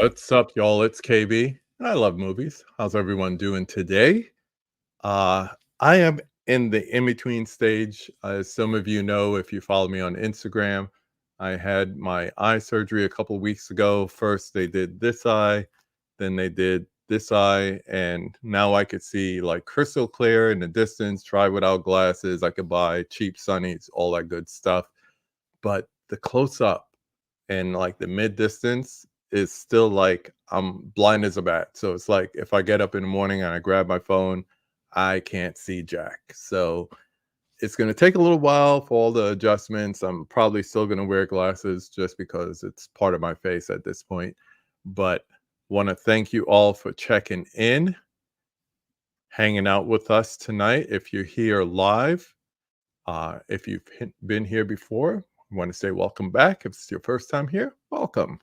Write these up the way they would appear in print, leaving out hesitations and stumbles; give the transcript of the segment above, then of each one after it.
What's up, y'all? It's KB, and I love movies. How's everyone doing today? Uh, I am in the in between stage. As some of you know, if you follow me on Instagram, I had my eye surgery a couple weeks ago. First, they did this eye, then they did this eye, and now I could see like crystal clear in the distance, try without glasses. I could buy cheap sunnies, all that good stuff. But the close up and like the mid distance is still like I'm blind as a bat. So it's like if I get up in the morning and I grab my phone, I can't see jack. So it's going to take a little while for all the adjustments. I'm probably still going to wear glasses just because it's part of my face at this point. But want to thank you all for checking in, hanging out with us tonight. If you're here live, if you've been here before, I want to say welcome back. If it's your first time here, welcome.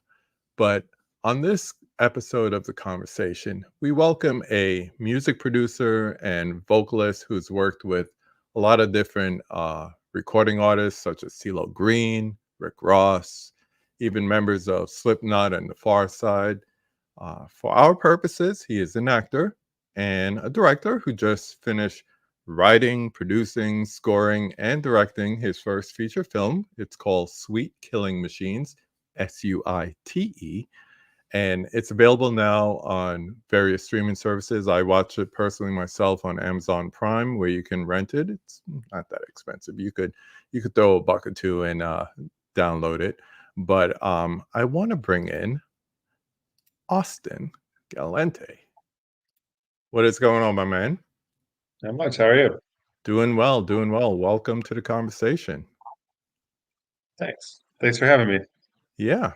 But on this episode of The Conversation, we welcome a music producer and vocalist who's worked with a lot of different recording artists such as CeeLo Green, Rick Ross, even members of Slipknot and The Far Side. For our purposes, he is an actor and a director who just finished writing, producing, scoring, and directing his first feature film. It's called Sweet Killing Machines, Suite, and it's available now on various streaming services. I watch it personally myself on Amazon Prime, where you can rent it. It's not that expensive. You could throw a buck or two and download it. But I want to bring in Austin Galante. What is going on, my man? Not much. How are you? Doing well, doing well. Welcome to The Conversation. Thanks. Thanks for having me. Yeah.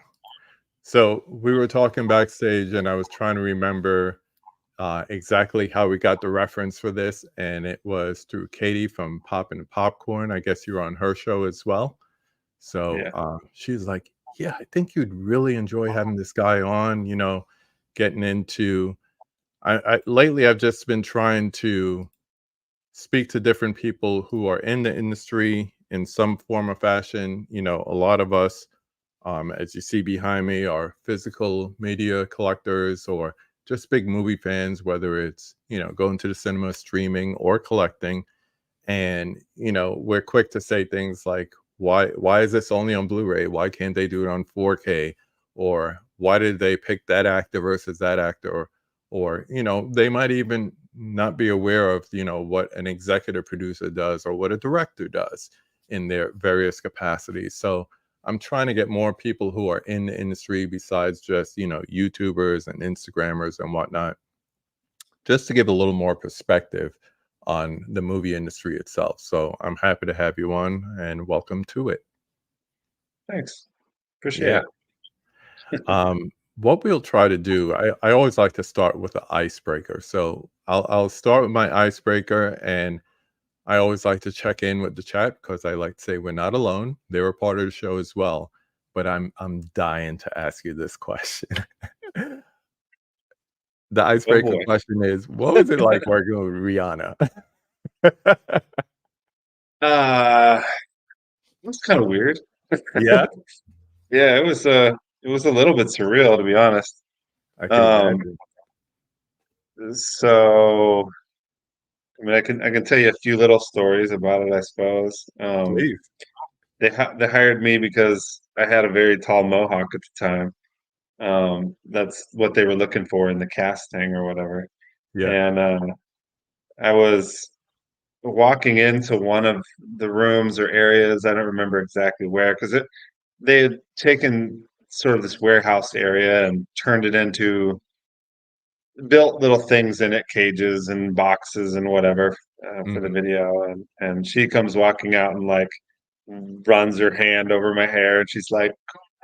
So we were talking backstage, and I was trying to remember exactly how we got the reference for this, and it was through Katie from Poppin' Popcorn. I guess you were on her show as well. So Yeah. she's like, "Yeah, I think you'd really enjoy having this guy on." Getting into. Lately, I've just been trying to speak to different people who are in the industry in some form or fashion. A lot of us, as you see behind me, are physical media collectors or just big movie fans, whether it's, going to the cinema, streaming, or collecting. And, we're quick to say things like, why is this only on Blu-ray? Why can't they do it on 4K? Or why did they pick that actor versus that actor? Or they might even not be aware of, what an executive producer does or what a director does in their various capacities. So I'm trying to get more people who are in the industry besides just, YouTubers and Instagrammers and whatnot, just to give a little more perspective on the movie industry itself. So I'm happy to have you on, and welcome to it. Thanks. Appreciate Yeah. it. What we'll try to do, I always like to start with an icebreaker. So I'll start with my icebreaker, and I always like to check in with the chat because I like to say we're not alone. They were part of the show as well. But I'm dying to ask you this question. The Oh icebreaker boy. question is, what was it like working with Rihanna? It was kind of weird. Yeah, Yeah, it was a little bit surreal, to be honest. I can Um, imagine. so I mean, I can tell you a few little stories about it, I suppose. Please. They hired me because I had a very tall mohawk at the time. That's what they were looking for in the casting or whatever. Yeah. And I was walking into one of the rooms or areas. I don't remember exactly where, because they had taken sort of this warehouse area and turned it into built little things in it, cages and boxes and whatever, for the Mhm. video. And she comes walking out and like runs her hand over my hair, and she's like,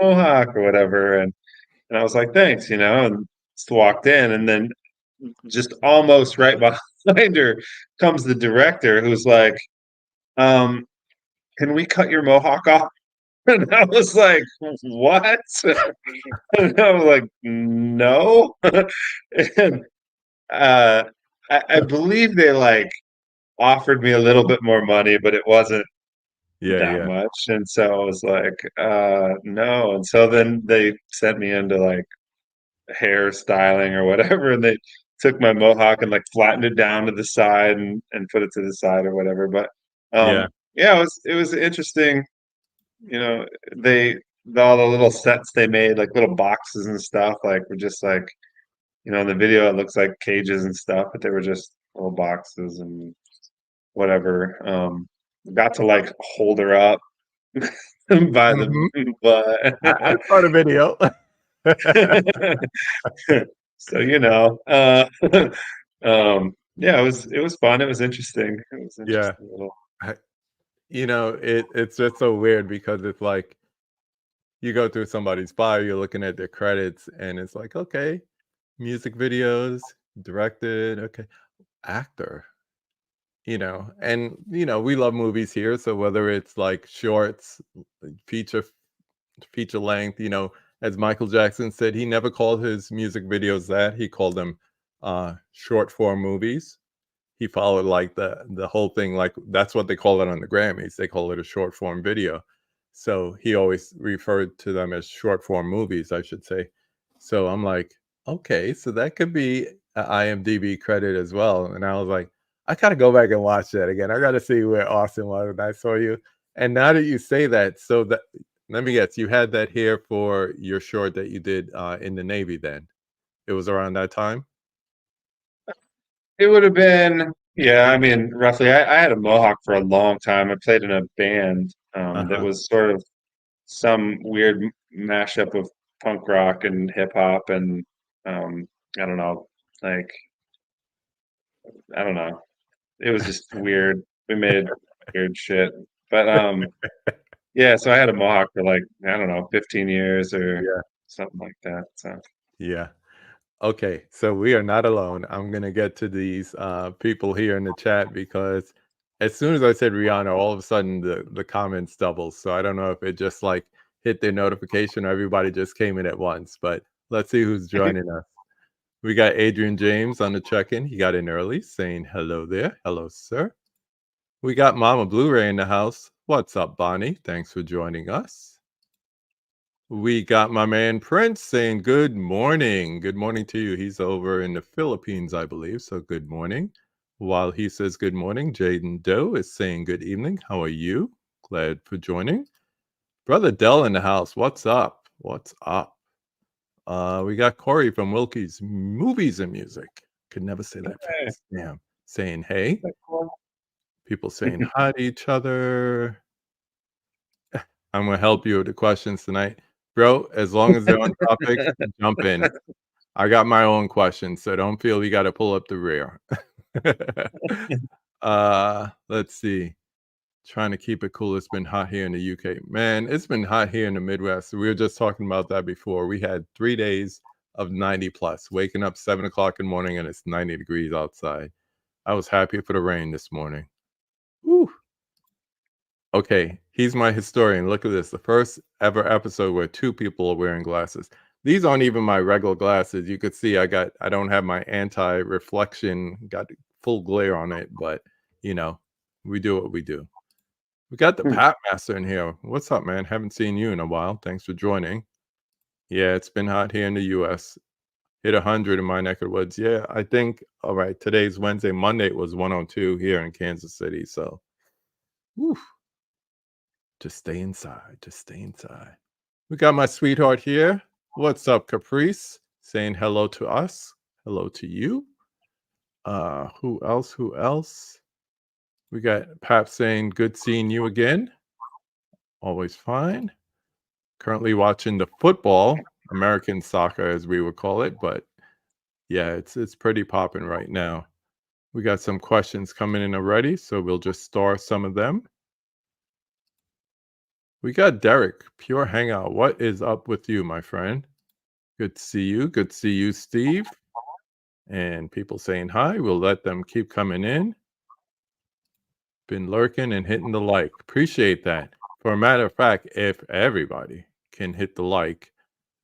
Mohawk or whatever. And I was like, thanks, and just walked in, and then just almost right behind her comes the director, who's like, um, can we cut your mohawk off? And I was like, what? And I was like, no. And uh, I believe they like offered me a little bit more money, but it wasn't Yeah, that yeah. much. And so I was like, no. And so then they sent me in to like hair styling or whatever, and they took my mohawk and like flattened it down to the side and put it to the side or whatever. But Yeah. yeah, it was interesting. You know, they all the little sets they made, like little boxes and stuff, like were just like, in the video it looks like cages and stuff, but they were just little boxes and whatever. Got to like hold her up by the Mhm. I butt. saw the video. So, yeah, it was fun. It was interesting. It was Yeah. interesting little. I it's just so weird because it's like you go through somebody's bio, you're looking at their credits, and it's like, okay, music videos, directed, okay, actor, and we love movies here. So whether it's like shorts, feature feature length, as Michael Jackson said, he never called his music videos that. He called them short form movies. He followed like the whole thing, like that's what they call it on the Grammys. They call it a short form video. So he always referred to them as short form movies, I should say. So I'm like, okay, so that could be a IMDb credit as well. And I was like, I gotta go back and watch that again. I gotta see where Austin was when I saw you. And now that you say that, so that let me guess, you had that here for your short that you did in the Navy then. It was around that time? It would have been, yeah, I mean, roughly. I had a mohawk for a long time. I played in a band that Uh-huh. was sort of some weird mashup of punk rock and hip hop and I don't know, like I don't know. It was just weird. We made weird shit. But yeah, so I had a mohawk for like, I don't know, 15 years or Yeah. something like that. So Yeah. Okay, so we are not alone. I'm gonna get to these people here in the chat because as soon as I said Rihanna, all of a sudden the comments doubled. So I don't know if it just like hit their notification or everybody just came in at once. But let's see who's joining us. We got Adrian James on the check-in. He got in early, saying hello there. Hello, sir. We got Mama Blu-ray in the house. What's up, Bonnie? Thanks for joining us. We got my man Prince saying good morning. Good morning to you. He's over in the Philippines, I believe. So good morning. While he says good morning, Jaden Doe is saying good evening. How are you? Glad for joining. Brother Dell in the house. What's up? What's up? We got Corey from Wilkie's Movies and Music. Could never say that hey, fast. Damn. Saying hey. that's cool. People saying hi to each other. I'm gonna help you with the questions tonight. Bro, as long as they're on topic, jump in. I got my own questions, so don't feel you gotta pull up the rear. Let's see. Trying to keep it cool. It's been hot here in the UK. Man, it's been hot here in the Midwest. We were just talking about that before. We had 3 days of 90 plus, waking up 7 o'clock in the morning and it's 90 degrees outside. I was happy for the rain this morning. Woo. Okay, he's my historian. Look at this. The first ever episode where 2 people are wearing glasses. These aren't even my regular glasses. You could see I don't have my anti-reflection, got full glare on it, but we do what we do. We got the Pat Master in here. What's up, man? Haven't seen you in a while. Thanks for joining. Yeah, it's been hot here in the US. Hit 100 in my neck of the woods. Yeah, I think, all right, today's Wednesday. Monday it was 102 here in Kansas City. So, whew. Just stay inside. Just stay inside. We got my sweetheart here. What's up, Caprice? Saying hello to us. Hello to you. Who else? Who else? We got Pap saying good seeing you again. Always fine. Currently watching the football, American soccer as we would call it, but yeah, it's pretty popping right now. We got some questions coming in already, so we'll just star some of them. We got Derek, Pure Hangout. What is up with you, my friend? Good to see you. Good to see you, Steve. And people saying hi. We'll let them keep coming in. Been lurking and hitting the like. Appreciate that. For a matter of fact, if everybody can hit the like,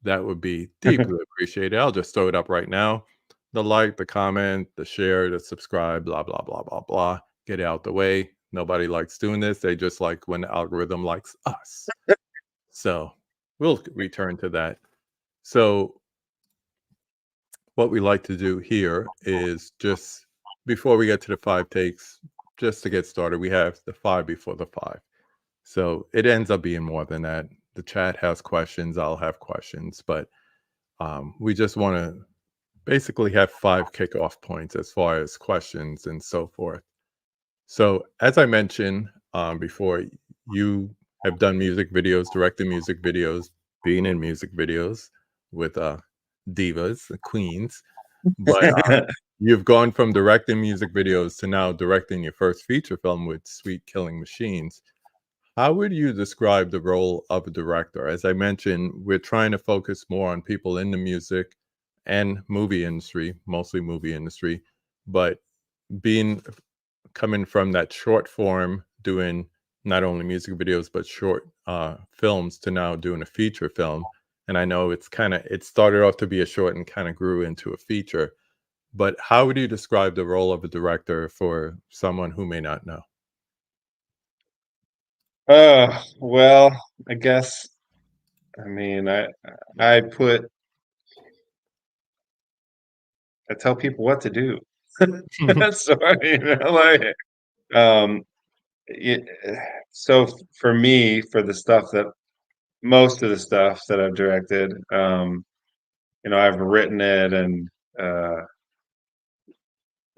that would be deeply appreciated. I'll just throw it up right now. The like, the comment, the share, the subscribe, blah, blah, blah, blah, blah. Get it out the way. Nobody likes doing this. They just like when the algorithm likes us. So we'll return to that. So what we like to do here is just before we get to the 5 takes, just to get started, we have the 5 before the 5. So it ends up being more than that. The chat has questions, I'll have questions, but we just want to basically have 5 kickoff points as far as questions and so forth. So, as I mentioned before, you have done music videos, directed music videos, being in music videos with divas, queens, but you've gone from directing music videos to now directing your first feature film with Sweet Killing Machines. How would you describe the role of a director? As I mentioned, we're trying to focus more on people in the music and movie industry, mostly movie industry, but being coming from that short form, doing not only music videos but short films to now doing a feature film. And I know it started off to be a short and kind of grew into a feature. But how would you describe the role of a director for someone who may not know? Well, I guess I mean I put I tell people what to do. So like um it, so for me, for the stuff that most of the stuff that I've directed, I've written it and uh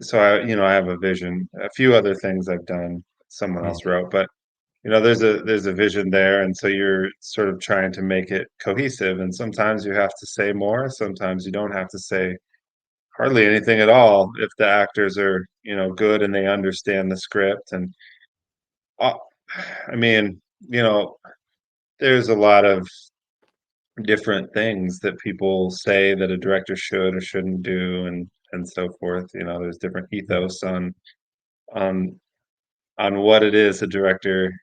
so I have a vision. A few other things I've done someone else Mhm. wrote, but there's a vision there, and so you're sort of trying to make it cohesive, and sometimes you have to say more, sometimes you don't have to say hardly anything at all if the actors are, good and they understand the script. And uh, I mean, you know, there's a lot of different things that people say that a director should or shouldn't do, and so forth. There's different Yeah. ethos on on what it is a director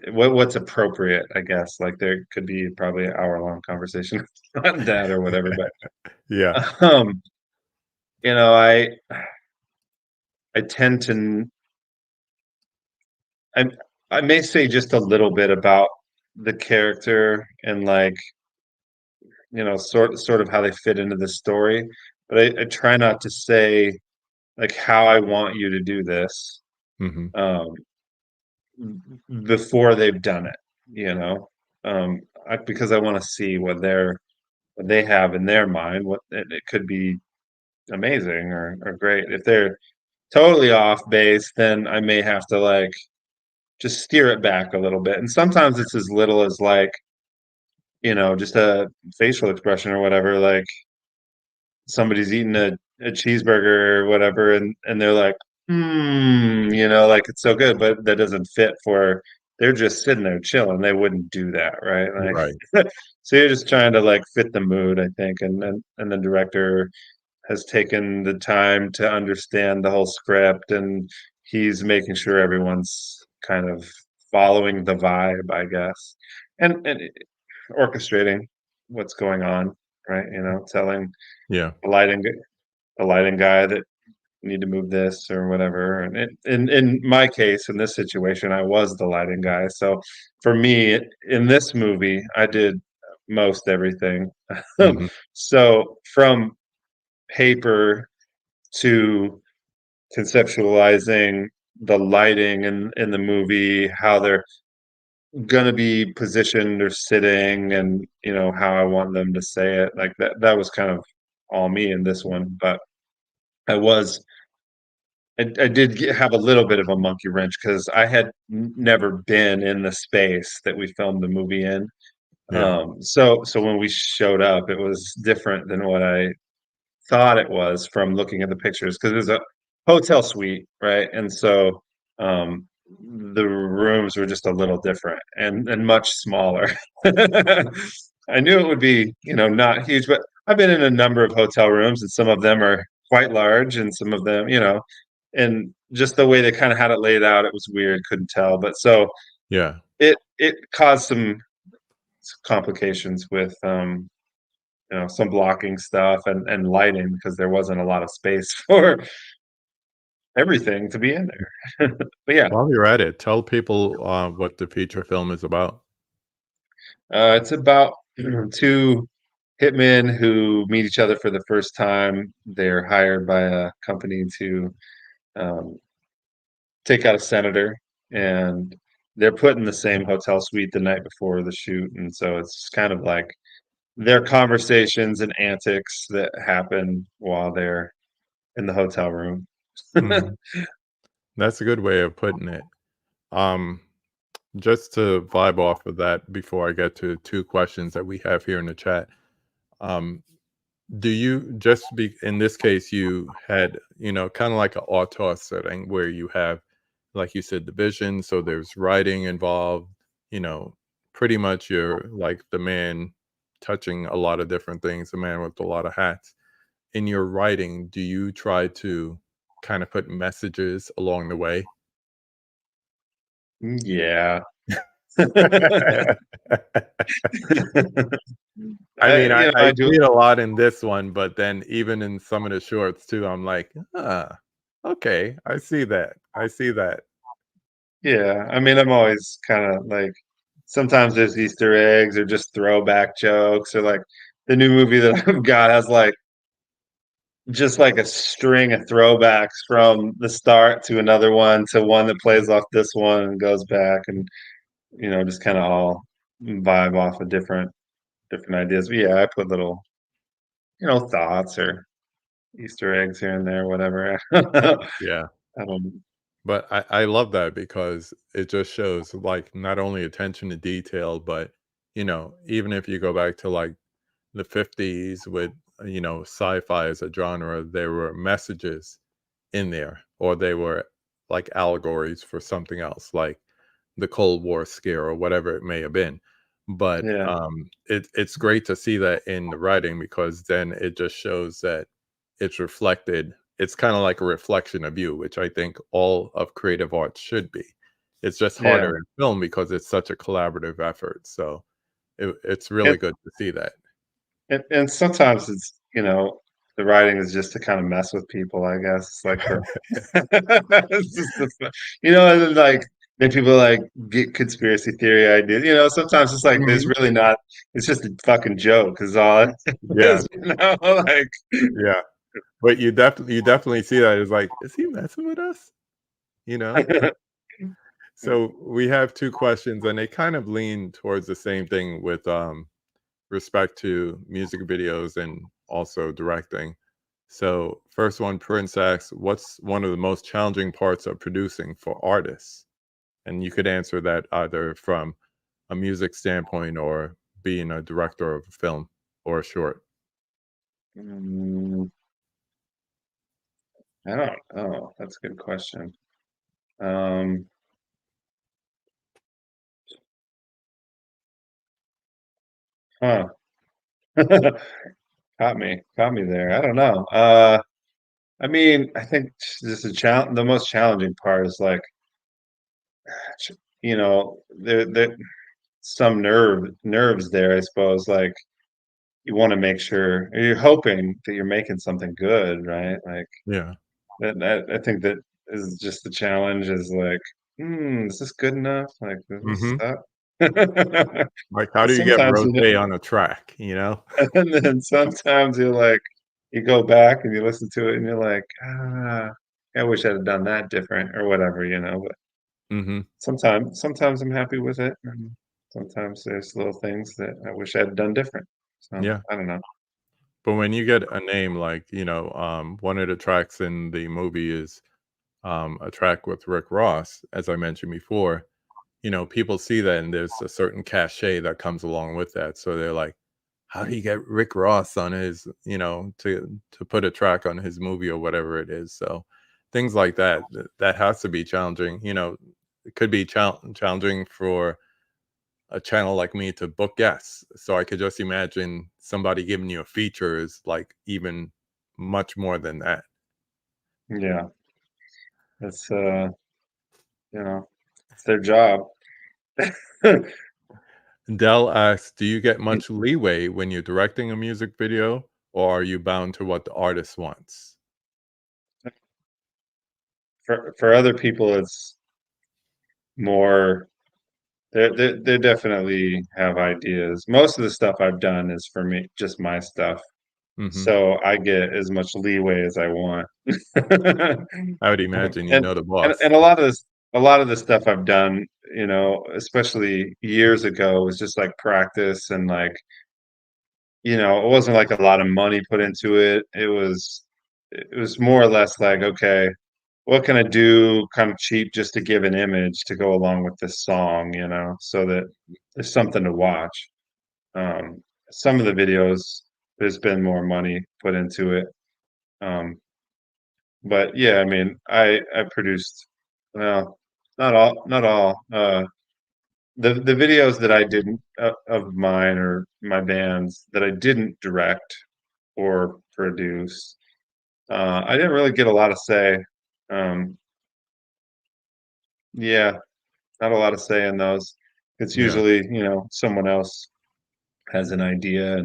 what's appropriate, I guess. Like, there could be probably an hour-long conversation on that or whatever, but, Yeah. um, you know, I tend to n I I may say just a little bit about the character and, like, sort of how they fit into the story, but I try not to say, like, how I want you to do this, Mhm. um, before they've done it, you know? Because I wanna see what they have in their mind. What it could be amazing or great. If they're totally off base, then I may have to, like, just steer it back a little bit. And sometimes it's as little as, like, just a facial expression or whatever. Like, somebody's eating a cheeseburger or whatever, and they're like, like, it's so good, but that doesn't fit for they're just sitting there chilling. They wouldn't do that, right? Right. Like, so you're just trying to, like, fit the mood, I think, and the director has taken the time to understand the whole script, and he's making sure everyone's kind of following the vibe, I guess, and orchestrating what's going on, right? Telling Yeah. the lighting the lighting guy that you need to move this or whatever. And in my case, in this situation, I was the lighting guy. So for me, in this movie, I did most everything. Mhm. So from paper to conceptualizing the lighting in the movie, how they're gonna be positioned or sitting, and how I want them to say it. Like, that was kind of all me in this one. But I was I did have a little bit of a monkey wrench because I had never been in the space that we filmed the movie in. Yeah. So when we showed up, it was different than what I thought it was from looking at the pictures, because it was a hotel suite, right? And so, the rooms were just a little different and much smaller. I knew it would be, not huge, but I've been in a number of hotel rooms, and some of them are quite large, and some of them, and just the way they kinda had it laid out, it was weird, couldn't tell. But so Yeah. it caused some complications with, some blocking stuff and lighting, because there wasn't a lot of space for everything to be in there. But yeah, While you're at it, tell people what the feature film is about. it's about two. hitmen who meet each other for the first time. They're hired by a company to um, take out a senator, and they're put in the same hotel suite the night before the shoot, and so it's kind of like their conversations and antics that happen while they're in the hotel room. Mhm. That's a good way of putting it. Um, just to vibe off of that before I get to 2 questions that we have here in the chat. Um, do you just be in this case, you had, kinda like a auteur setting where you have, like you said, the vision, so there's writing involved, you know, pretty much you're like the man touching a lot of different things, the man with a lot of hats. In your writing, do you try to kinda put messages along the way? Yeah. I mean, I I do. see it a lot in this one, but then even in some of the shorts too, I'm like, "Ah, okay, I see that, I see that." Yeah, I mean, I'm always kinda, like sometimes there's Easter eggs or just throwback jokes or, like, the new movie that I've got has, like, just, like, a string of throwbacks from the start to another one to one that plays off this one and goes back and, just kinda all vibe off of different ideas. But, yeah, I put little, thoughts or Easter eggs here and there, whatever. Yeah, I don't. but I love that because it just shows, like, not only attention to detail, but, even if you go back to, like, the '50s with, sci-fi as a genre, there were messages in there, or they were like allegories for something else, like the Cold War scare or whatever it may have been. But Yeah, it's great to see that in the writing because then it just shows that it's reflected. It's kind of like a reflection of you, which I think all of creative arts should be. It's just yeah. harder in film because it's such a collaborative effort. So it's really And good to see that. and sometimes it's, the writing is just to kinda mess with people, I guess. It's like for it's just and then, like, then people, like, get conspiracy theory ideas, sometimes it's like, there's Mhm. really not it's just a fucking joke is all it Yeah, is, like yeah. But you definitely see that as like, is he messing with us? You know? So we have 2 questions, and they kind of lean towards the same thing with, respect to music videos and also directing. So, first one, Prince asks, "What's one of the most challenging parts of producing for artists?" And you could answer that either from a music standpoint or being a director of a film or a short. Mm, I don't know. That's a good question. Um, huh. Caught me there. I don't know. I mean, I think just the most challenging part is like, there some nerves there, I suppose. Like you want to make sure you're hoping that you're making something good, right? Like Yeah. that I think that is just the challenge. Is like, is this good enough? Like, does this Mhm. suck? Like, how do you get Sometimes, rosé on a track, you know? and then sometimes you're like, you go back and you listen to it, and you're like, I wish I'd have done that different or whatever, But Mhm. sometimes I'm happy with it, and sometimes there's little things that I wish I'd done different. So Yeah. I don't know. But when you get a name like, one of the tracks in the movie is, a track with Rick Ross, as I mentioned before, people see that and there's a certain cachet that comes along with that. So they're like, how do you get Rick Ross on his, to put a track on his movie or whatever it is? So things like that, that has to be challenging. It could be challenging for a channel like me to book guests. So I could just imagine somebody giving you a feature is like even much more than that. Yeah, it's it's their job. Dell asks, do you get much leeway when you're directing a music video, or are you bound to what the artist wants? For other people, it's more they definitely have ideas. Most of the stuff I've done is for me, just my stuff. Mhm. So I get as much leeway as I want. I would imagine you And know the and boss. and a lot of the stuff I've done, especially years ago, was just like practice and like, it wasn't like a lot of money put into it. It was more or less like, okay, what can I do kind of cheap just to give an image to go along with this song, so that there's something to watch. Um, some of the videos, there's been more money put into it. Um, but yeah, I mean, I produced, well, not all. The videos that I didn't of mine or my bands that I didn't direct or produce, I didn't really get a lot of say. Um, yeah, not a lot of say in those. It's Yeah. usually, someone else has an idea,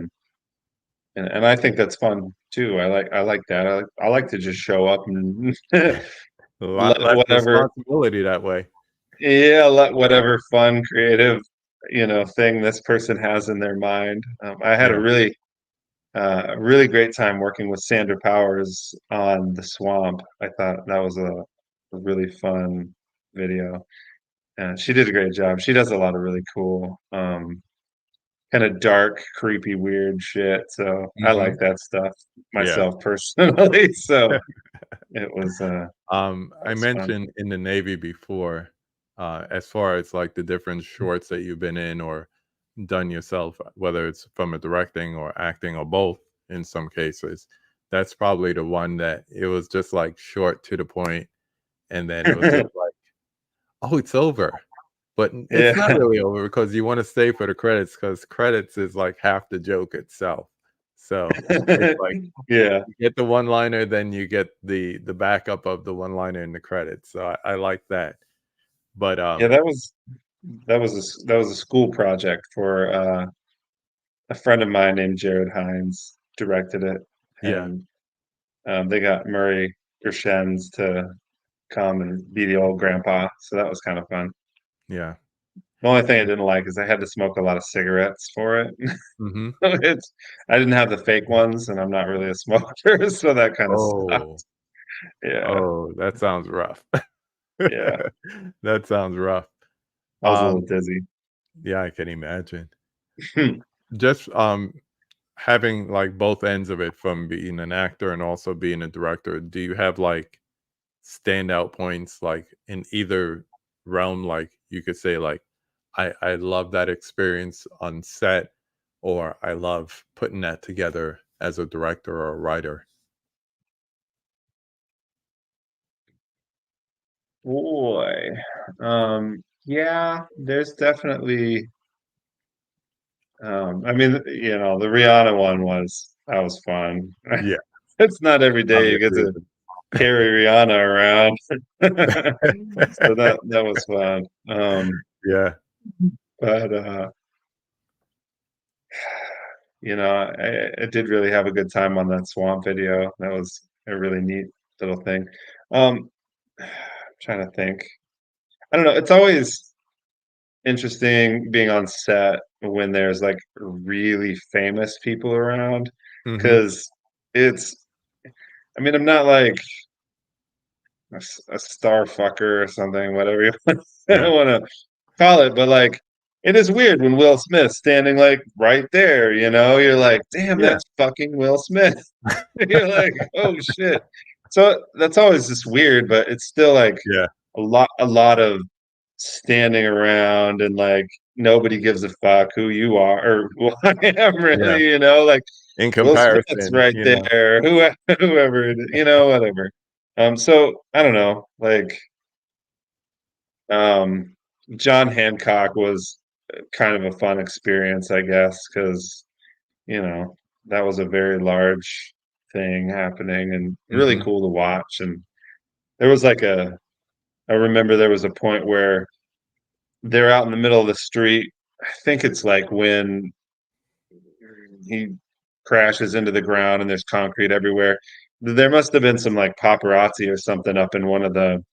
and I think that's fun too. I like that. I like to just show up and A lot let less whatever responsibility that way. yeah, let whatever fun, creative, thing this person has in their mind. I had a Yeah. really great time working with Sandra Powers on The Swamp. I thought that was a really fun video. She did a great job. She does a lot of really cool, kind of dark, creepy, weird shit. So I like Mhm. that stuff Yeah. myself personally. So it was that I was fun. mentioned in the Navy before, as far as like the different shorts that you've been in or done yourself, whether it's from a directing or acting or both in some cases, that's probably the one that it was just like short to the point, and then it was just like, oh, it's over. But it's not Yeah. really over because you want to stay for the credits because credits is like half the joke itself. So it's like Yeah. you get the one liner, then you get the backup of the one liner in the credits. So I like that. But Yeah, that was a school project for a friend of mine named Jared Hines directed it, yeah, and they got Murray Gershen's to come and be the old grandpa, so that was kind of fun. yeah. The only thing I didn't like is I had to smoke a lot of cigarettes for it. Mhm. It's I didn't have the fake ones, and I'm not really a smoker, so that kind of Oh, sucked. Yeah, oh, that sounds rough. yeah, That sounds rough. I was a little Um, dizzy. yeah, I can imagine. Just, having, like, both ends of it from being an actor and also being a director, do you have, like, standout points, like, in either realm? Like, you could say, like, I love that experience on set," or, "I love putting that together as a director or a writer." Boy, yeah, there's definitely. I mean, the Rihanna one was fun. Yeah, It's not every day you get obviously. to carry Rihanna around, so that was fun. Yeah. But I did really have a good time on that swamp video. That was a really neat little thing. I'm trying to think. I don't know. It's always interesting being on set when there's like really famous people around Mhm. because it's I mean, I'm not like a star fucker or something, whatever you Yeah. want to call it, but like it is weird when Will Smith's standing like right there, you're like, damn, Yeah. that's fucking Will Smith. You're like, oh shit. So that's always just weird, but it's still like Yeah. a lot of standing around and like nobody gives a fuck who you are or who I am Yeah. really, like In Will Smith's comparison, right there, whoever it is, whatever. So I don't know, like um John Hancock was kind of a fun experience, I guess, because you know that was a very large thing happening and really Mhm. cool to watch. And there was like I remember there was a point where they're out in the middle of the street. I think it's like when he crashes into the ground and there's concrete everywhere. There must have been some like paparazzi or something up in one of the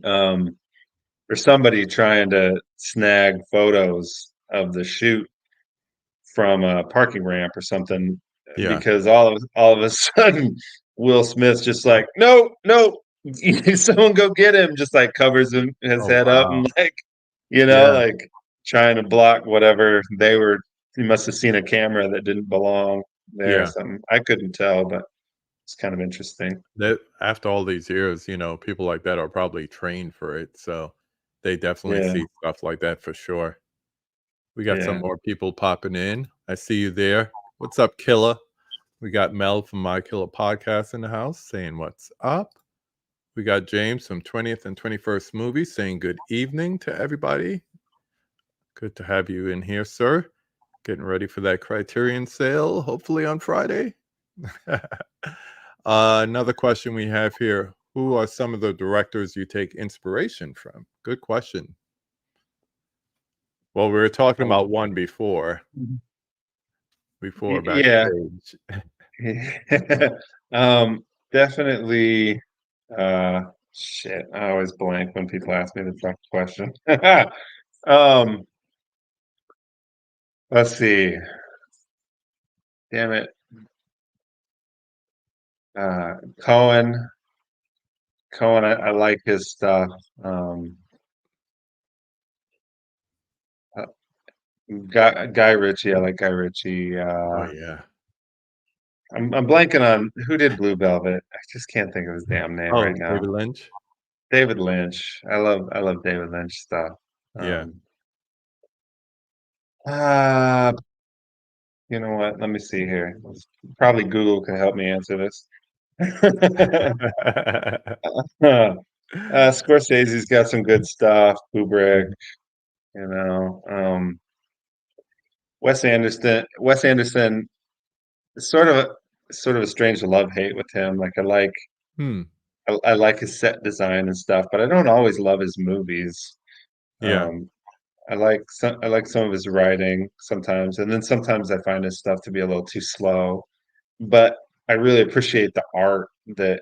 um or somebody trying to snag photos of the shoot from a parking ramp or something, Yeah. because all of a sudden Will Smith's just like, no, no, someone go get him, just like covers his Oh, head up and wow. like, Yeah. like trying to block whatever they were. He must have seen a camera that didn't belong there or Yeah. something. I couldn't tell, but it's kind of interesting. That after all these years, people like that are probably trained for it, so they definitely Yeah, see stuff like that for sure. We got some yeah. more people popping in. I see you there. What's up, Killa? We got Mel from My Killer Podcast in the house saying what's up. We got James from 20th and 21st Movies saying good evening to everybody. Good to have you in here, sir. Getting ready for that Criterion sale, hopefully on Friday. Another question we have here. Who are some of the directors you take inspiration from? Good question. Well, we were talking Um, about one before yeah. backstage. Definitely. Uh, shit, I always blank when people ask me the tough question. Um, let's see. Damn it. Cohen. Cohen, I like his stuff. Uh, Guy Ritchie, I like Guy Ritchie. Oh yeah. I'm blanking on who did Blue Velvet. I just can't think of his damn name Oh, right now. David Lynch. David Lynch. I love David Lynch stuff. Yeah. Um, uh, you know what? Let me see here. Probably Google can help me answer this. Scorsese's got some good stuff. Kubrick, you know. Wes Anderson, sort of a strange love hate with him. Like Hmm. I like his set design and stuff, but I don't always love his movies. Yeah. Um, I like some of his writing sometimes, and then sometimes I find his stuff to be a little too slow. But I really appreciate the art that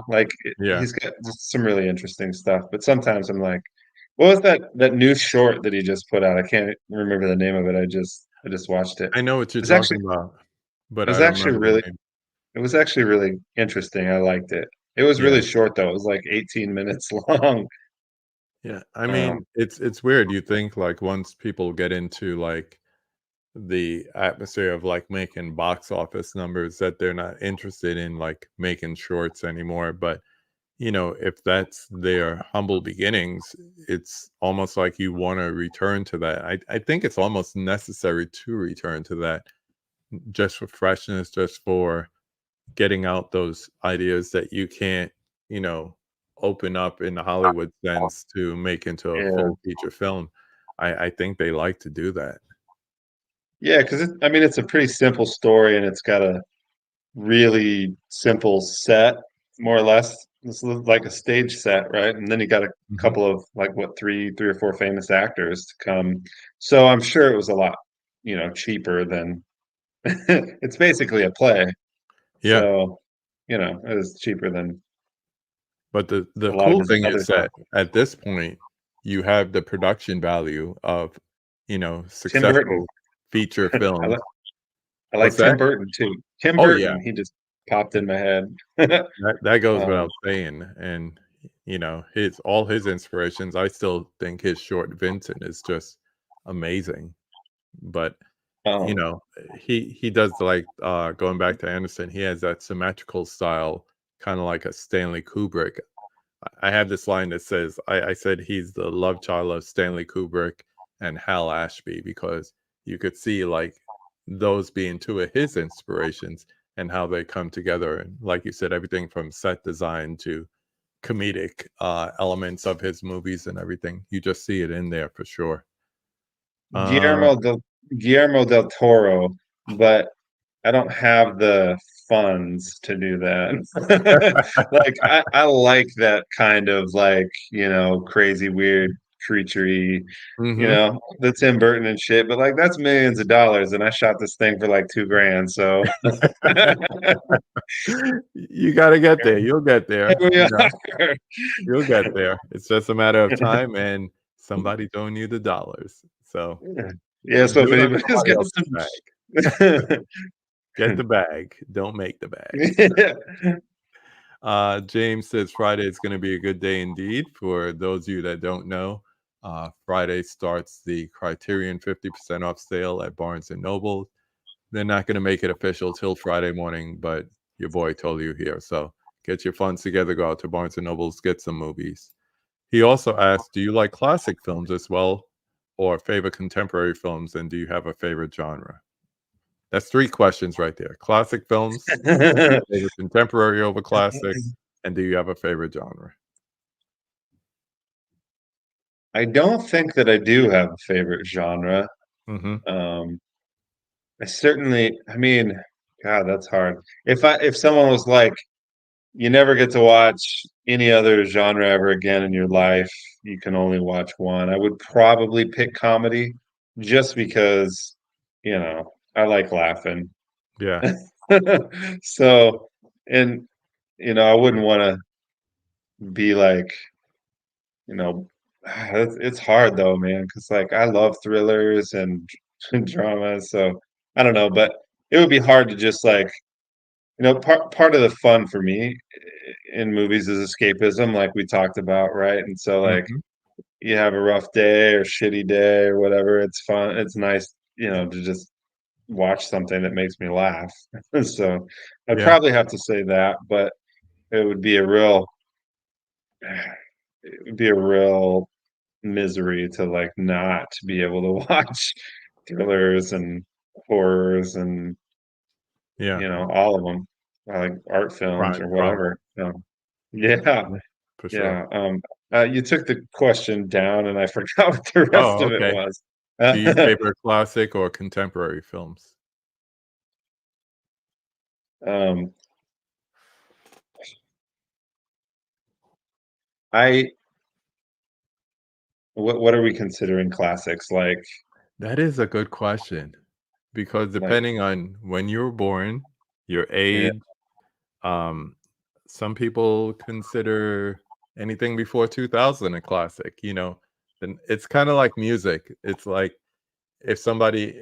like Yeah. he's got just some really interesting stuff. But sometimes I'm like, what was that new short that he just put out? I can't remember the name of it. I just watched it. I know what you're It's actually talking about, but it I was don't actually remember the really name. it was actually really interesting. I liked it. It was Yeah. really short though. It was like 18 minutes long. Yeah. I mean, Um, it's weird. You think like once people get into like the atmosphere of like making box office numbers that they're not interested in like making shorts anymore. But if that's their humble beginnings, it's almost like you want to return to that. I think it's almost necessary to return to that just for freshness, just for getting out those ideas that you can't, you know, open up in the Hollywood sense to make into a yeah. full feature film. I think they like to do that. Yeah, because I mean, it's a pretty simple story, and it's got a really simple set, more or less. It's like a stage set, right? And then you got a Mhm. couple of like what three or four famous actors to come. So I'm sure it was a lot, cheaper than it's basically a play. Yeah. So, it was cheaper than But the a lot of cool his thing other is stuff. that at this point, you have the production value of, Tim Burton. successful feature I like films. I like What's Tim that? Burton too. Tim Oh, yeah. Burton, he just popped in my head. That goes Um, without saying, and, his all his inspirations, I still think his short Vincent is just amazing, but, you um, know, he does, like, going back to Anderson, he has that symmetrical style, kinda like a Stanley Kubrick. I have this line that says, I said he's the love child of Stanley Kubrick and Hal Ashby because you could see like those being two of his inspirations and how they come together. And like you said, everything from set design to comedic elements of his movies and everything. You just see it in there for sure. Uh, Guillermo del Guillermo del Toro, but I don't have the funds to do that. Like I like that kind of like, crazy weird creaturey, Mhm. the Tim Burton and shit. But like that's millions of dollars, and I shot this thing for like 2 grand. So You gotta get there, you'll get here there, we you know? are. You'll get there. It's just a matter of time and somebody throwing you the dollars. So, Yeah. So if do it on anybody's somebody got else's bag. some, Get the bag, don't make the bag. yeah. James says Friday is gonna be a good day indeed. For those of you that don't know, Friday starts the Criterion 50% off sale at Barnes& and Noble. They're not gonna make it official till Friday morning, but your boy told you here, so get your funds together, go out to Barnes& and Nobles, get some movies. He also asked, "Do you like classic films as well, or favorite contemporary films, and do you have a favorite genre?" That's 3 questions right there. Classic films, your favorite contemporary over classic, and do you have a favorite genre? I don't think that I do have a favorite genre. Mhm. Um, I mean, God, that's hard. If someone was like, you never get to watch any other genre ever again in your life, you can only watch one, I would probably pick comedy just because, I like laughing. Yeah, So, and I wouldn't want to be like, you know, it's hard though, man, because like I love thrillers and drama. So I don't know, but it would be hard to just like, part of the fun for me in movies is escapism, like we talked about, right? And so like mhm, you have a rough day or shitty day or whatever, it's fun. It's nice, to just watch something that makes me laugh. So I'd yeah, probably have to say that, but it would be a real, it would be a real misery to like not be able to watch thrillers and horrors and yeah, all of them, like art films crime or drama, whatever. Yeah, yeah, for sure. yeah. You took the question down, and I forgot what the rest Oh, of it okay. was. Do you favor classic or contemporary films? um, I what are we considering classics? That is a good question, because Like depending on when you were born, your yeah, age, um, some people consider anything before 2000 a classic, and it's kinda like music. It's like if somebody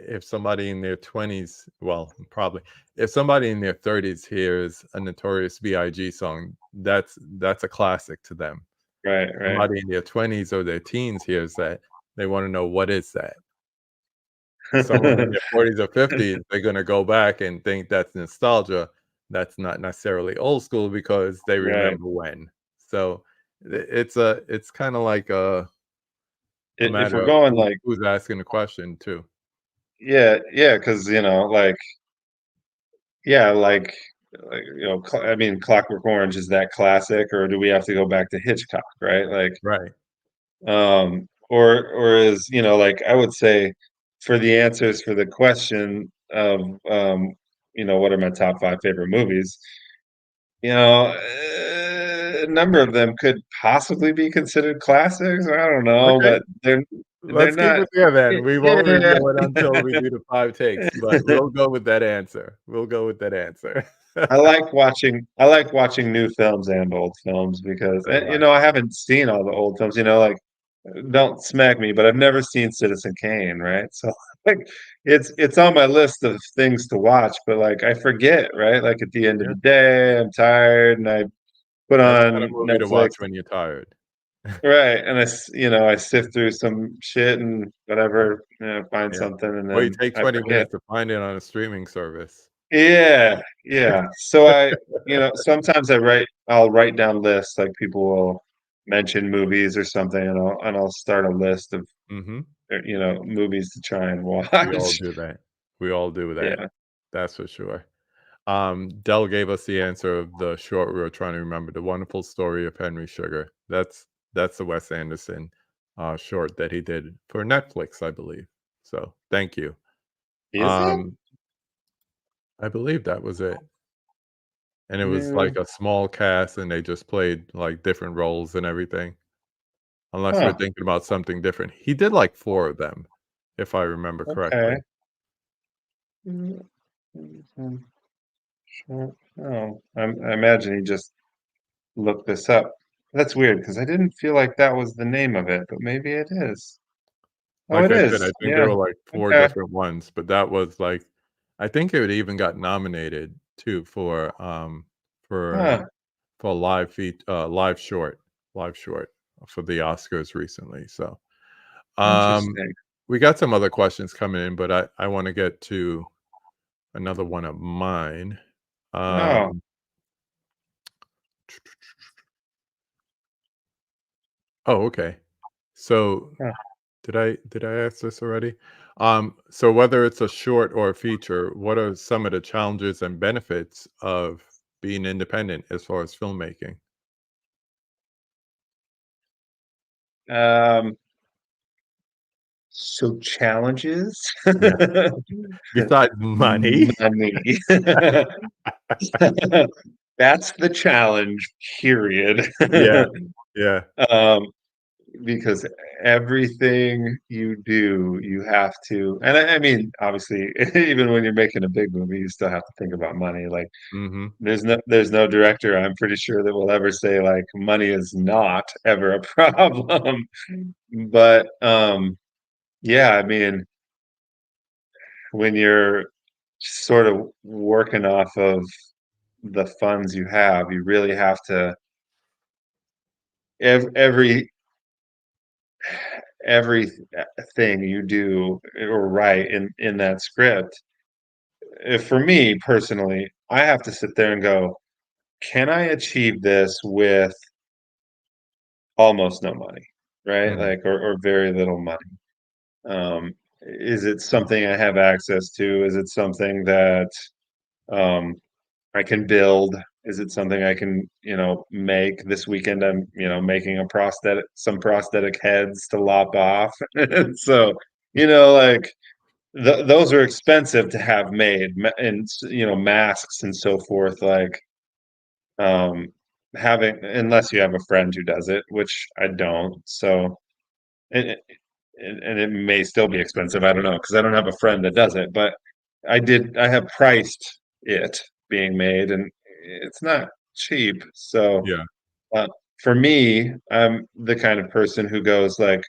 in their 20s, well, probably if somebody in their 30s hears a Notorious B.I.G. song, that's a classic to them. right, right. Somebody in their 20s or their teens hears that, they wanna know what is that? Someone in their 40s or 50s, they're gonna go back and think that's nostalgia. That's not necessarily old school because they Right. remember when. So, it's kinda like a If we're matter of going who like, who's asking the question too. yeah, yeah, because like, yeah, I mean, Clockwork Orange, is that classic, or do we have to go back to Hitchcock, right? Like, Right. or is, like I would say for the answers for the question of, what are my top 5 favorite movies, a number of them could possibly be considered classics. I don't know, Okay. but they're Let's keep not. it there then. We won't Yeah. reveal it until we do the 5 takes, but we'll go with that answer. We'll go with that answer. I like watching new films and old films because So do I. I haven't seen all the old films, like don't smack me, but I've never seen Citizen Kane, right? So like it's on my list of things to watch, but like I forget, right? Like at the end of Yeah. the day, I'm tired and I put That's not a on movie to Netflix, watch when you're tired. right? And I sift through some shit and whatever, find Yeah. something and Or you then take I 20 forget. minutes to find it on a streaming service. Yeah, yeah. So sometimes I'll write down lists, like people will mention movies or something, and I'll start a list of Mhm. movies to try and We all watch. do that. We all do that. Yeah. That's for sure. Dell gave us the answer of the short we were trying to remember, The Wonderful Story of Henry Sugar. That's the Wes Anderson, short that he did for Netflix, I believe. So, thank you. Is it? Um, I believe that was it, and it was Yeah. like a small cast, and they just played, like, different roles and everything. unless we're Huh. thinking about something different. He did like 4 of them, if I remember Okay. correctly. Mm, mm, sure. Oh, I imagine he just looked this up. That's weird because I didn't feel like that was the name of it, but maybe it is. Oh, Like it I said, is. I think there Yeah. were like 4 Okay. different ones, but that was like I think it even got nominated too for Huh. for a live short for the Oscars recently, so, um, Interesting. we got some other questions coming in, but I wanna get to another one of mine. Oh. Um, oh, okay. So Huh. did I ask this already? So whether it's a short or a feature, what are some of the challenges and benefits of being independent as far as filmmaking? Um, so challenges? Yeah. Besides money? Money. That's the challenge, period. Yeah. Yeah. Um, because everything you do, you have to, and I mean, obviously, even when you're making a big movie, you still have to think about money. Like, Mhm. there's no director, I'm pretty sure, that will ever say like money is not ever a problem. But yeah, I mean, when you're sort of working off of the funds you have, you really have to every every thing you do or write in that script. If for me personally, I have to sit there and go, can I achieve this with almost no money, right? Mm. Like, or very little money. Is it something I have access to? Is it something that um, I can build? Is it something I can, make this weekend? I'm, making some prosthetic heads to lop off. And so, like those are expensive to have made, and masks and so forth. Like, um, having unless you have a friend who does it, which I don't. So, and and it may still be expensive. I don't know because I don't have a friend that does it, but I have priced it being made, and it's not cheap. So Yeah. uh, for me, I'm the kind of person who goes like,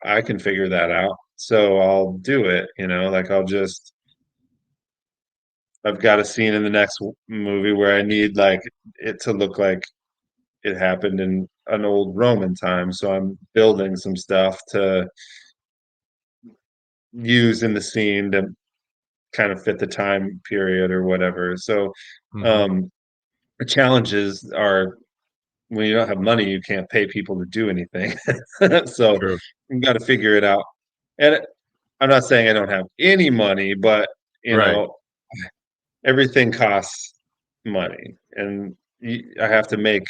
I can figure that out, so I'll do it. Like I've got a scene in the next movie where I need like it to look like it happened in an old Roman time, so I'm building some stuff to use in the scene to kind of fit the time period or whatever. So, Mhm. um, the challenges are when you don't have money, you can't pay people to do anything. So True. you got to figure it out. And I'm not saying I don't have any money, but you Right. know, everything costs money, and I have to make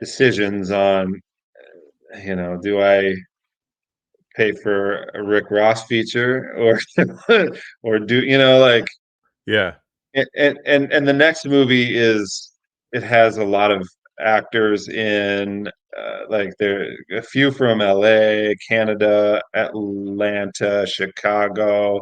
decisions on, do I pay for a Rick Ross feature or or do like Yeah. and the next movie it has a lot of actors in like there a few from LA, Canada, Atlanta, Chicago,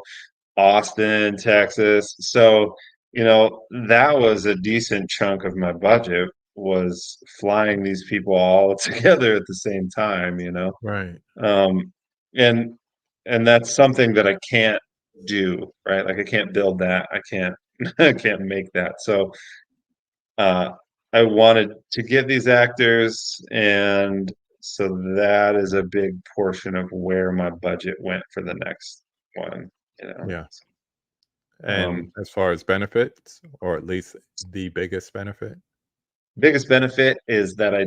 Austin, Texas. So, that was a decent chunk of my budget was flying these people all together at the same time, Right. um, and that's something that I can't do, right? Like I can't build that. I can't I can't make that. So uh I wanted to get these actors, and so that is a big portion of where my budget went for the next one, you know. Yeah. And Um as far as benefits, or at least the biggest benefit? Biggest benefit is that I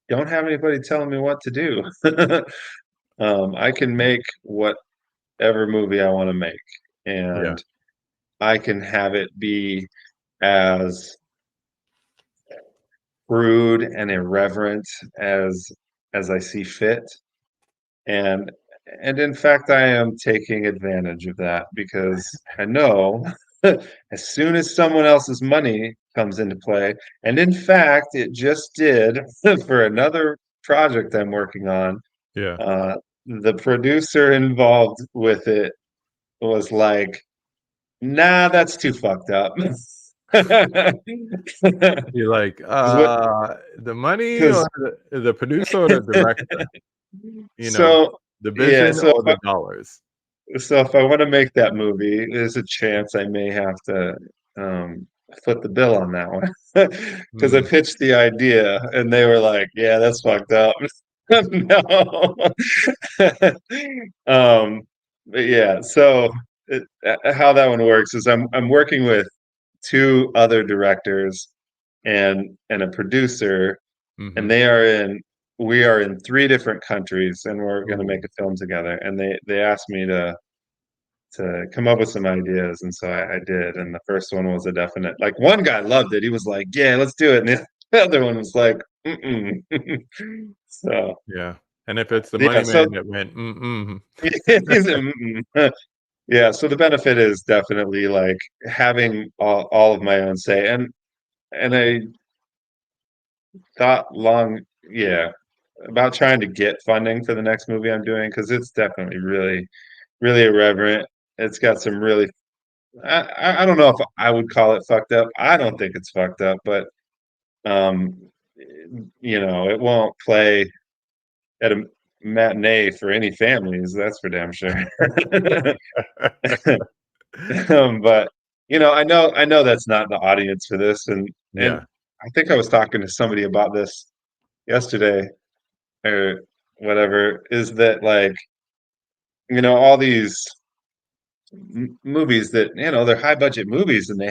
don't have anybody telling me what to do. I can make whatever movie I want to make, Yeah. and I can have it be as rude and irreverent as I see fit. And in fact, I am taking advantage of that because I know as soon as someone else's money comes into play, and in fact, it just did for another project I'm working on. Yeah. The producer involved with it was like, nah, that's too fucked up. You're like, Because the money or the producer or the director? You know, so the yeah, vision or the dollars? so if I want to make that movie, there's a chance I may have to foot the bill on that one because I Mm, pitched the idea and they were like, "Yeah, that's fucked up." No. um, but yeah, so how that one works is I'm working with two other directors and a producer, and mhm. they are in we are in three different countries, and we're going to Ooh, make a film together. And they asked me to come up with some ideas, and so I did. And the first one was a definite, like, one guy loved it. He was like, "Yeah, let's do it." And the other one was like, "Mm-mm." So yeah. And if it's the yeah, money so man that went, "Mm-mm." he's a, mm-mm. Yeah, so the benefit is definitely like having all of my own say, and I thought long, yeah, about trying to get funding for the next movie I'm doing because it's definitely really irreverent. It's got some really I don't know if I would call it fucked up. I don't think it's fucked up, but um, it won't play at a matinee for any families. That's for damn sure. But I know that's not the audience for this, and Yeah. I think I was talking to somebody about this yesterday or whatever. Is that like all these movies that they're high budget movies and they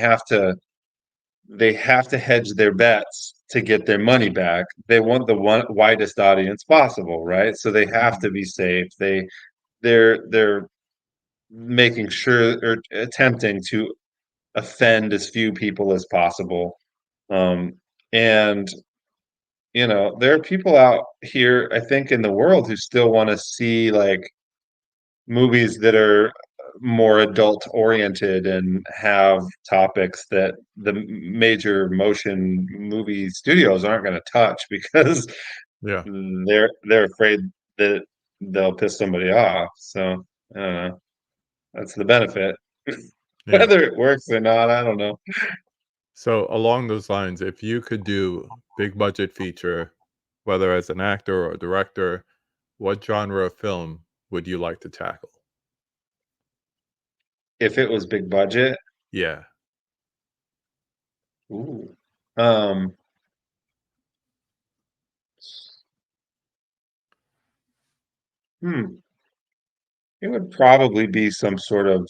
have to hedge their bets to get their money back. They want the widest audience possible, right? So they have to Mhm. be safe. They're making sure or attempting to offend as few people as possible. And there are people out here, I think, in the world who still want to see like movies that are more adult oriented and have topics that the major motion movie studios aren't going to touch because Yeah. they're afraid that they'll piss somebody off. So I don't know. That's the benefit. Yeah. Whether it works or not, I don't know. So along those lines, if you could do big budget feature, whether as an actor or director, what genre of film would you like to tackle? If it was big budget, Yeah. ooh, um, hmm, it would probably be some sort of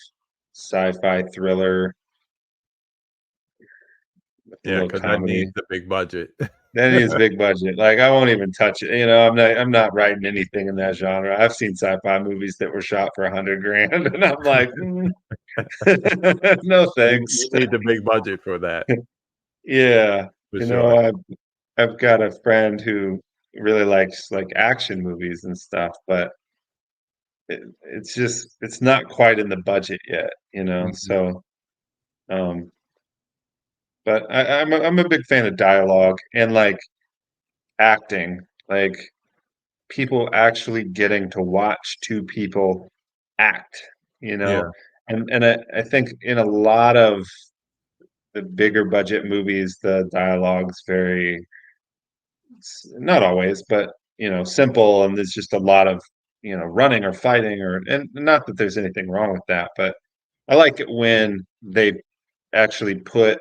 sci-fi thriller with a Yeah, little because that comedy. needs a big budget. That is big budget. Like I won't even touch it. I'm not writing anything in that genre. I've seen sci-fi movies that were shot for 100 grand, and I'm like, no You thanks. need the big budget for that, Yeah, for you know, sure. I've got a friend who really likes like action movies and stuff, but it's not quite in the budget yet. Mhm. So, um, but I'm a big fan of dialogue and like acting, like people actually getting to watch two people act, you know? Yeah, And I think in a lot of the bigger budget movies, the dialogue's very, not always, but simple, and there's just a lot of, running or fighting and not that there's anything wrong with that, but I like it when they actually put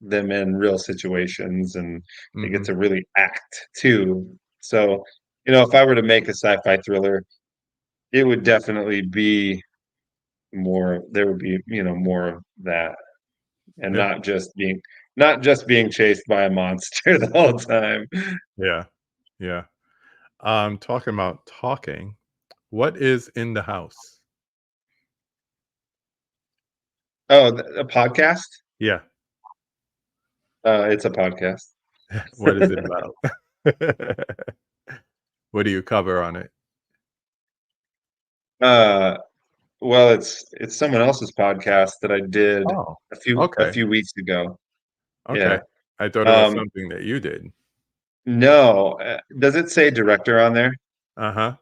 them in real situations and they get mhm, to really act too. So, if I were to make a sci-fi thriller, it would definitely be more there would be, more of that and yeah, not just being chased by a monster the whole time. yeah, yeah. Talking about talking, what is in the house? Oh, a podcast? Yeah, It's a podcast. what is it about? What do you cover on it? Uh, well, it's someone else's podcast that I did Oh, a okay, few weeks ago. okay. Yeah. I thought it was Um, something that you did. no, does it say director on there? Uh-huh.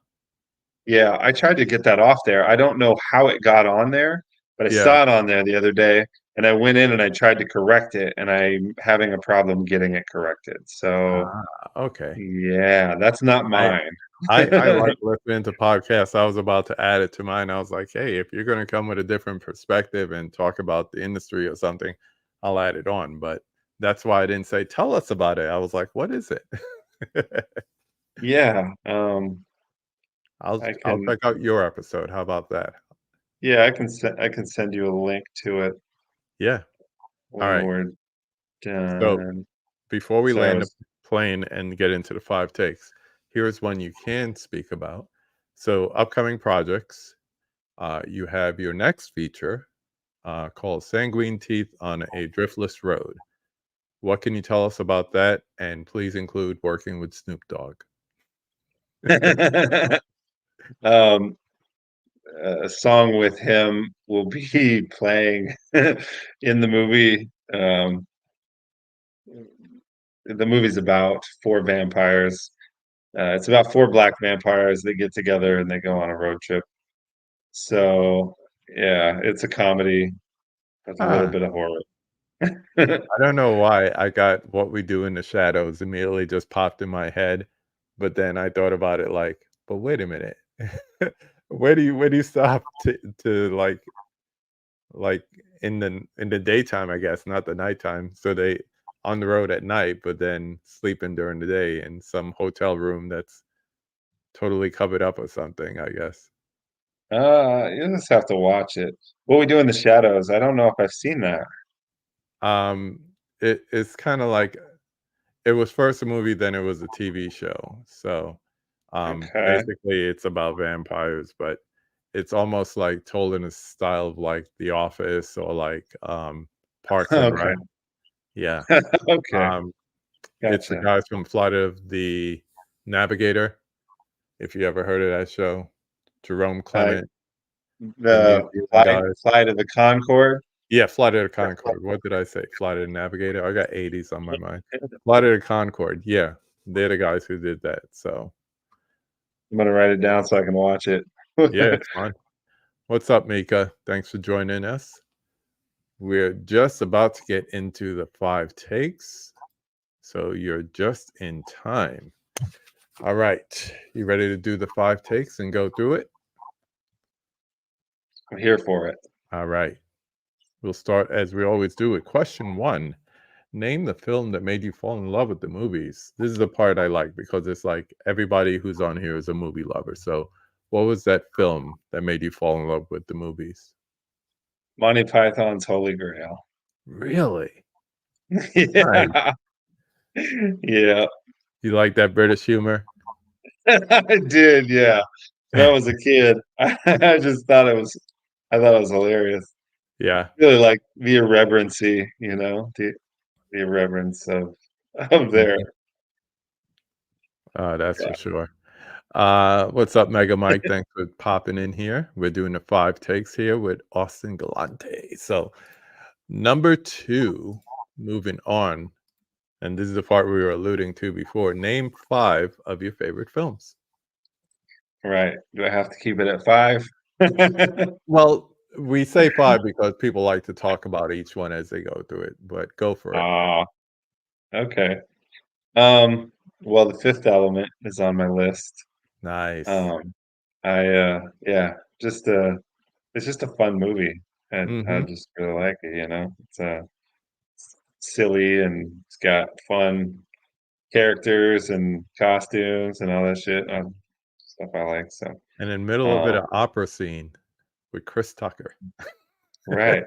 Yeah, I tried to get that off there. I don't know how it got on there, but I Yeah. saw it on there the other day, and I went in and I tried to correct it, and I'm having a problem getting it corrected. So, Okay. yeah, that's not I mine. I like listening to podcasts. I was about to add it to mine. I was like, "Hey, if you're gonna come with a different perspective and talk about the industry or something, I'll add it on." But that's why I didn't say, "Tell us about it." I was like, "What is it?" Yeah, I'll I I'll can check out your episode. How about that? yeah, I can send you a link to it Yeah. All when right. we're So done. before we So I land the was plane and get into the 5 takes, here's one you can speak about. So upcoming projects, you have your next feature, called Sanguine Teeth on a Driftless Road. What can you tell us about that? And please include working with Snoop Dogg. um, a song with him will be playing in the movie. The movie's about four vampires. It's about four black vampires that get together and they go on a road trip. So, yeah, it's a comedy. Has a little Ah, bit of horror. I don't know why I got What We Do in the Shadows immediately just popped in my head, but then I thought about it like, but wait a minute. Where do you stop to like in the daytime, I guess, not the nighttime. So they on the road at night, but then sleeping during the day in some hotel room that's totally covered up or something, I guess. You just have to watch it. What We Do in the Shadows. I don't know if I've seen that. Um, it's kind of like it was first a movie, then it was a TV show. So Okay. basically it's about vampires, but it's almost like told in a style of like The Office or like Parks and Okay. Rec. Yeah. Okay. Um, it's the Gotcha. guys from Flight of the Navigator, if you ever heard of that show. Jerome Uh, Clement, the New the Zealand guys. flight of the Concorde. Yeah, Flight of the Concord. What did I say? Flight of the Navigator? I got 80s on my mind. Flight of the Concord. Yeah, they're the guys who did that. So, I'm gonna write it down so I can watch it. yeah, it's fun. What's up, Mika? Thanks for joining us. We're just about to get into the 5 takes, so you're just in time. All right, you ready to do the 5 takes and go through it? I'm here for it. All right. We'll start as we always do with question 1. Name the film that made you fall in love with the movies. This is the part I like because it's like everybody who's on here is a movie lover. So, what was that film that made you fall in love with the movies? Monty Python's Holy Grail. Really? Nice. Yeah. Yeah. You like that British humor? I did, yeah. When I was a kid, I just thought I thought it was hilarious. Yeah. Really like the irreverency, the irreverence of their Mhm. That's for sure. What's up, Mega Mike? Thanks for popping in here. We're doing the 5 takes here with Austin Galante. So, number 2, moving on. And this is the part we were alluding to before. Name 5 of your favorite films. right. Do I have to keep it at five? Well, we say 5 because people like to talk about each one as they go through it, but go for it. Ah, okay. Well, The Fifth Element is on my list. Nice. Um, yeah, it's just a fun movie, and I Mhm. just really like it. It's silly and it's got fun characters and costumes and all that shit. Stuff I like. So, And in middle of it, um, an opera scene with Chris Tucker. right,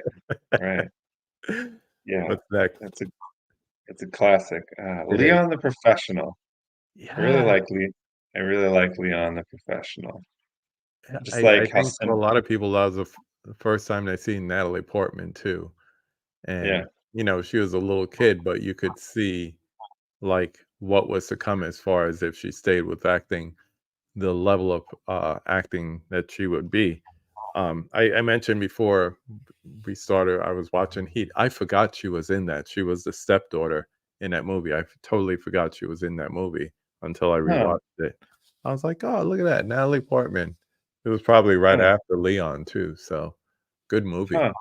right, yeah, What's next? it's a it's a classic. It is. Leon the Professional. I really Yeah. like I really like Leon the Professional. Yeah, Just I like how think for a lot of people, that was the first time they seen Natalie Portman too, yeah. and, she was a little kid, but you could see, like, what was to come as far as if she stayed with acting, the level of, acting that she would be. I mentioned before we started, I was watching Heat. I forgot she was in that. She was the stepdaughter in that movie. I totally forgot she was in that movie until I Huh. rewatched it. I was like, "Oh, look at that, Natalie Portman." It was probably right Huh. after Leon too, so good movie. Huh.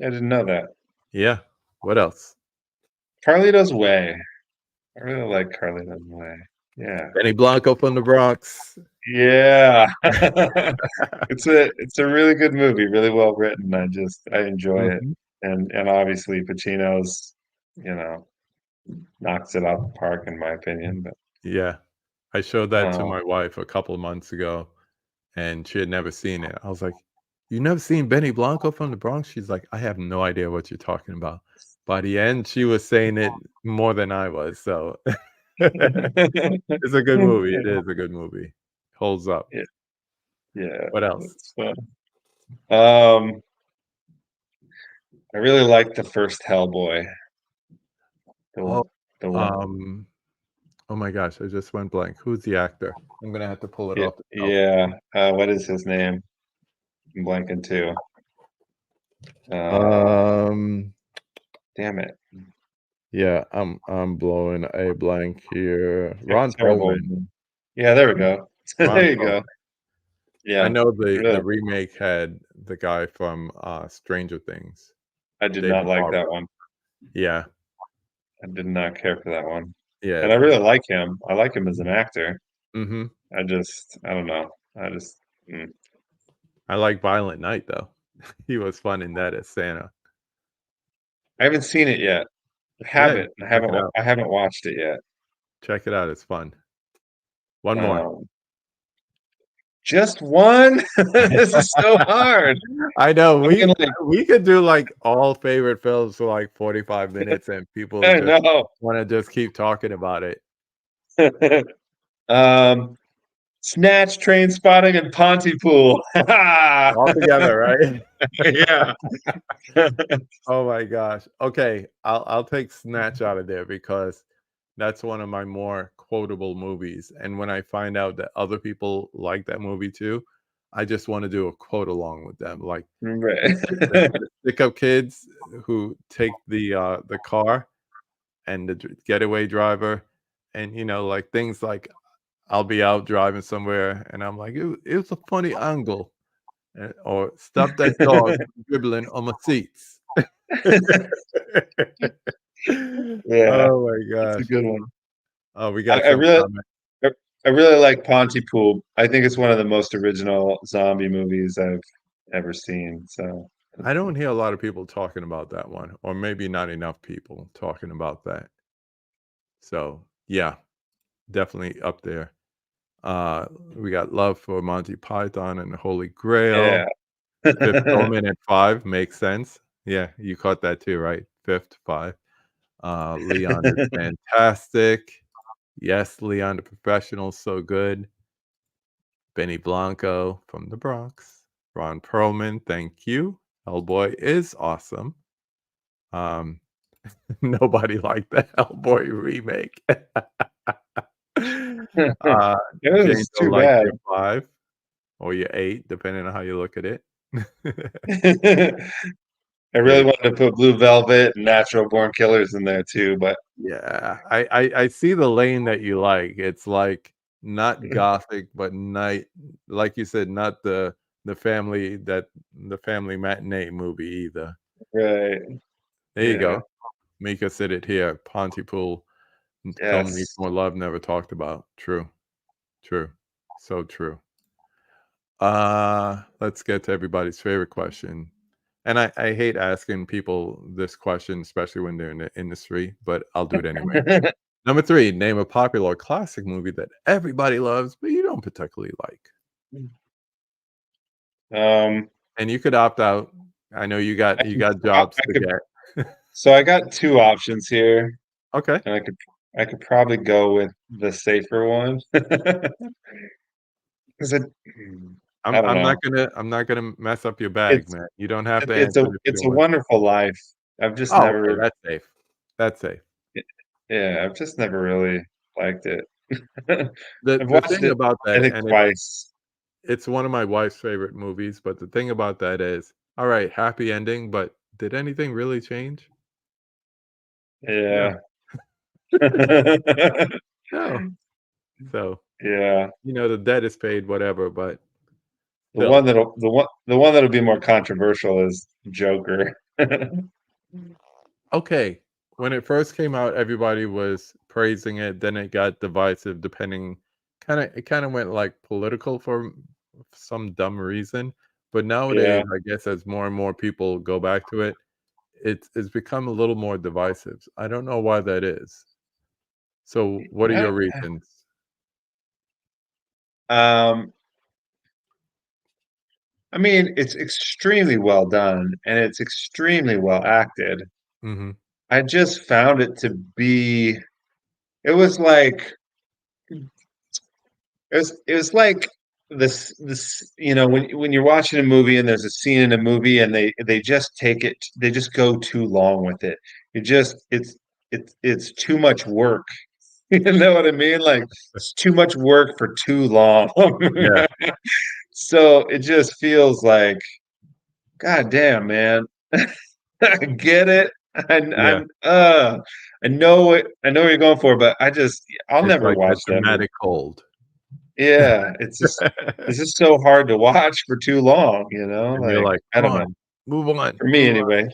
I didn't know that. Yeah. What else? Carlito's Way. I really like Carlito's Way. Yeah. Benny Blanco from the Bronx. Yeah. It's a really good movie, really well written. I enjoy it. Mhm. And obviously Pacino's, you know, knocks it out the park in my opinion. But Yeah. I showed that to uh, my wife a couple of months ago, and she had never seen it. I was like, "You never seen Benny Blanco from the Bronx?" She's like, "I have no idea what you're talking about." By the end, she was saying it more than I was, so it's a good movie. It is a good movie. Holds up. yeah, yeah, What else? that's fun. Um, I really like the first Hellboy. Oh, The the one, um, oh my gosh, I just went blank. Who's the actor? I'm gonna have to pull it yeah, off the shelf. yeah. What is his name? I'm blanking too. Uh, Um, damn it. yeah, I'm blowing a blank here. Ron Terrible. Perlman. Yeah, there we go. Ron There you go. Perlman. I Yeah, know the really. remake had the guy from, Stranger Things, I did not David like that Harbour. one. Yeah, I did not care for that one. yeah. And I really like him. I like him as an actor. Mhm. I don't know. I just, mm. I like Violent Night, though. He was fun in that as Santa. I haven't seen it yet. I Yeah, have you it. should check it out. I haven't watched it yet. Check it out, it's fun. One more. Um, just one? This is so hard. I know, I'm gonna like, we could do, like, all favorite films for, like, 45 minutes, and people I just know. wanna just keep talking about it. Um, Snatch, Train Spotting, and Pontypool. All together, right? Yeah. Oh my gosh. Okay, I'll take Snatch out of there because that's one of my more quotable movies, and when I find out that other people like that movie too, I just wanna do a quote along with them, like, Right. the stick-up kids who take the car and the getaway driver, and, like, things like, I'll be out driving somewhere, and I'm like, "It was a funny angle," or, "Stop that dog from dribbling on my seats." Yeah, Oh my it's a gosh. good one. Oh, we I, got I some really, comment. I I really like Pontypool. I think it's one of the most original zombie movies I've ever seen. So, I don't hear a lot of people talking about that one, or maybe not enough people talking about that. So, yeah, definitely up there. We got love for Monty Python and the Holy yeah. Grail. Fifth Element at 5 makes sense. Yeah, you caught that too, right? Fifth, 5. Leon is fantastic. Yes, Leon the Professional, so good. Benny Blanco from the Bronx. Ron Perlman, thank you. Hellboy is awesome. Um, nobody liked the Hellboy remake. It Jane was don't too like bad. your 5 or your 8, depending on how you look at it. I really Yeah, wanted to put Blue Velvet and Natural Born Killers in there too, but yeah. I see the lane that you like. It's like not gothic, but night like you said, not the family matinee movie either. right. There you Yeah. go. Mika said it here. Pontypool film needs Yes. more love, never talked about. True. True. So true. Let's get to everybody's favorite question. And I hate asking people this question, especially when they're in the industry, but I'll do it anyway. Number 3, name a popular classic movie that everybody loves, but you don't particularly like. Um, And you could opt out. I know I you can got I jobs to could get. so I got two options here, Okay. and I could probably go with the safer one. 'Cause I don't know. I'm not gonna mess up your bag, It's man. You don't have to answer it if you it's don't a want. wonderful life. I've just Oh, okay, never that's safe. That's safe. yeah, I've just never really liked it. The I've the watched thing it, about I that, think, and twice. it's one of my wife's favorite movies, but the thing about that is, all right, happy ending, but did anything really change? No. Yeah. No. So, Yeah. The debt is paid, whatever, but The still. one that'll the one that'll be more controversial is Joker. Okay. When it first came out, everybody was praising it. Then it got divisive, depending. It kind of went like political for some dumb reason. But Yeah. nowadays, I guess as more and more people go back to it, it's become a little more divisive. I don't know why that is. So, what are I, your reasons? um, I mean, it's extremely well done and it's extremely well acted. Hmm. I just found it to be, it was like, it was like this, when you're watching a movie and there's a scene in a movie and they just they just go too long with it. It's too much work. You know what I mean? Like it's too much work for too long. Yeah, So it just feels like, God damn, man. I get it. yeah. I know it. I know what you're going for, but I'll It's never like a watch that movie. dramatic hold. Yeah, it's And just so hard to watch for too long, you know? you're Like, like, I come don't know. on, move on, For me move anyway.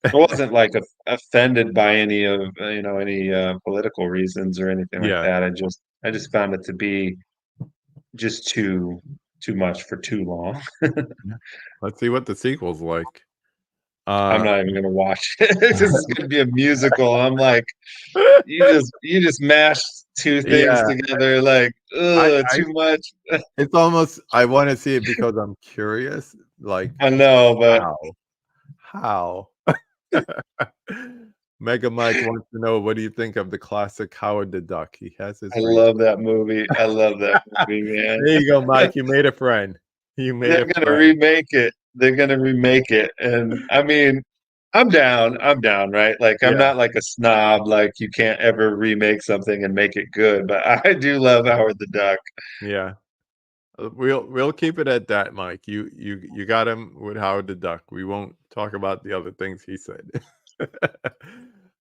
I on. wasn't like offended by any of, any political reasons or anything like Yeah. that. I just found it to be just too much for too long. Yeah. Let's see what the sequel's like. I'm Uh, not even gonna watch it. This is gonna be a musical. I'm like, you just mashed two things yeah, together, like, ugh, I too much. it's almost I wanna see it because I'm curious, like, I know, but how? How? Mega Mike wants to know, what do you think of the classic Howard the Duck? He has I his love reasons. that movie. I love that movie, man. There you go, Mike, you made a friend. You made They're a gonna friend. remake it. They're gonna remake it. And I mean, I'm down. I'm down, right? Like I'm Yeah, not like a snob, like you can't ever remake something and make it good, but I do love Howard the Duck. yeah. We'll keep it at that, Mike. You got him with Howard the Duck. We won't talk about the other things he said.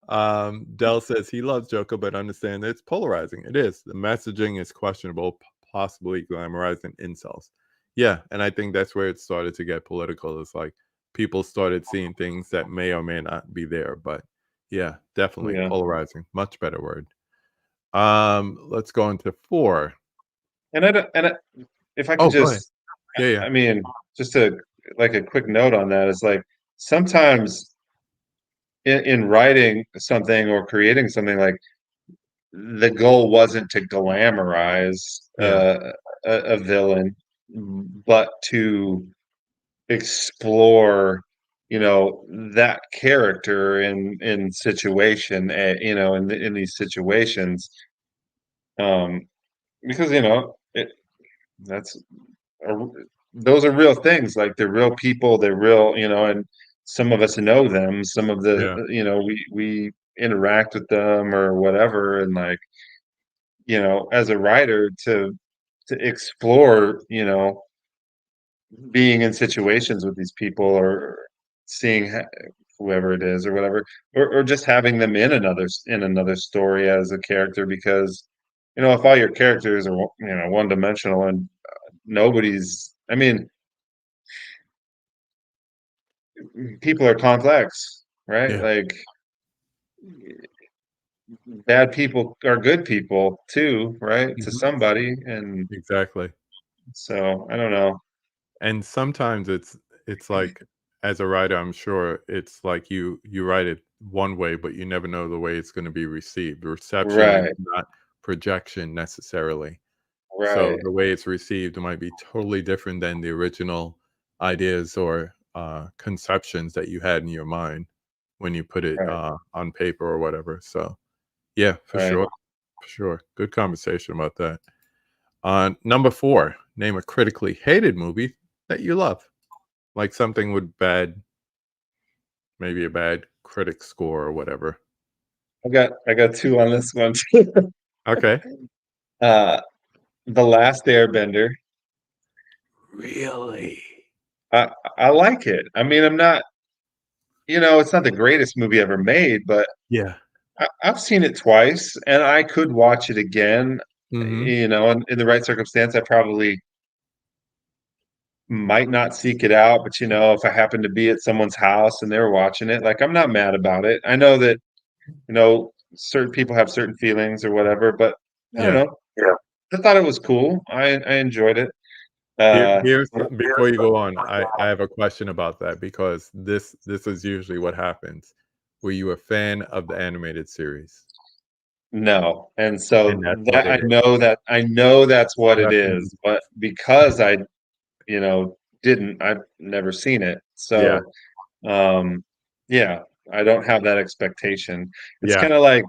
Dell says he loves Joker, but understand that it's polarizing. It is. The messaging is questionable, possibly glamorizing incels. Yeah, and I think that's where it started to get political. It's like people started seeing things that may or may not be there. But yeah, definitely Yeah. polarizing. Much better word. Let's go into 4. And I don't, if I could Oh, go ahead. just, Yeah, yeah. I mean, just a like a quick note on that is like sometimes in writing something or creating something, like the goal wasn't to glamorize Yeah. a villain, but to explore, that character in situation, in these situations, um, because that's are, those are real things. Like they're real people. They're real, and some of us know them. Some of the, Yeah. we interact with them or whatever. And like, as a writer to explore, being in situations with these people or seeing whoever it is or whatever, or just having them in another story as a character because, if all your characters are, one dimensional and nobody's, I mean, people are complex, right? Yeah. Like bad people are good people too, right? To Mhm. somebody. And Exactly. so I don't know. And sometimes it's like, as a writer, I'm sure it's like you write it one way, but you never know the way it's gonna be received. Reception is Right, not projection necessarily. So right, the way it's received might be totally different than the original ideas or, conceptions that you had in your mind when you put it, right, on paper or whatever. So, yeah, for right. sure, for sure. Good conversation about that. Number 4, name a critically hated movie that you love, like something with maybe a bad critic score or whatever. I got two on this one. Okay. uh The Last Airbender. Really? I I like it. I mean, I'm not, it's not the greatest movie ever made, but Yeah. I've seen it twice and I could watch it again. Mhm. you know, in the right circumstance, I probably might not seek it out, but, you know, if I happen to be at someone's house and they're watching it, like, I'm not mad about it. I know that, you know, certain people have certain feelings or whatever, but I don't Yeah. know. Yeah. I thought it was cool. I enjoyed it. Here's Yeah. before you go on, I have a question about that because this is usually what happens. Were you a fan of the animated series? No, and And so that's what that it is. I know that's what it That's what is, but because I, you know, I've never seen it. yeah, So, yeah, I don't have that expectation. It's yeah. kind of like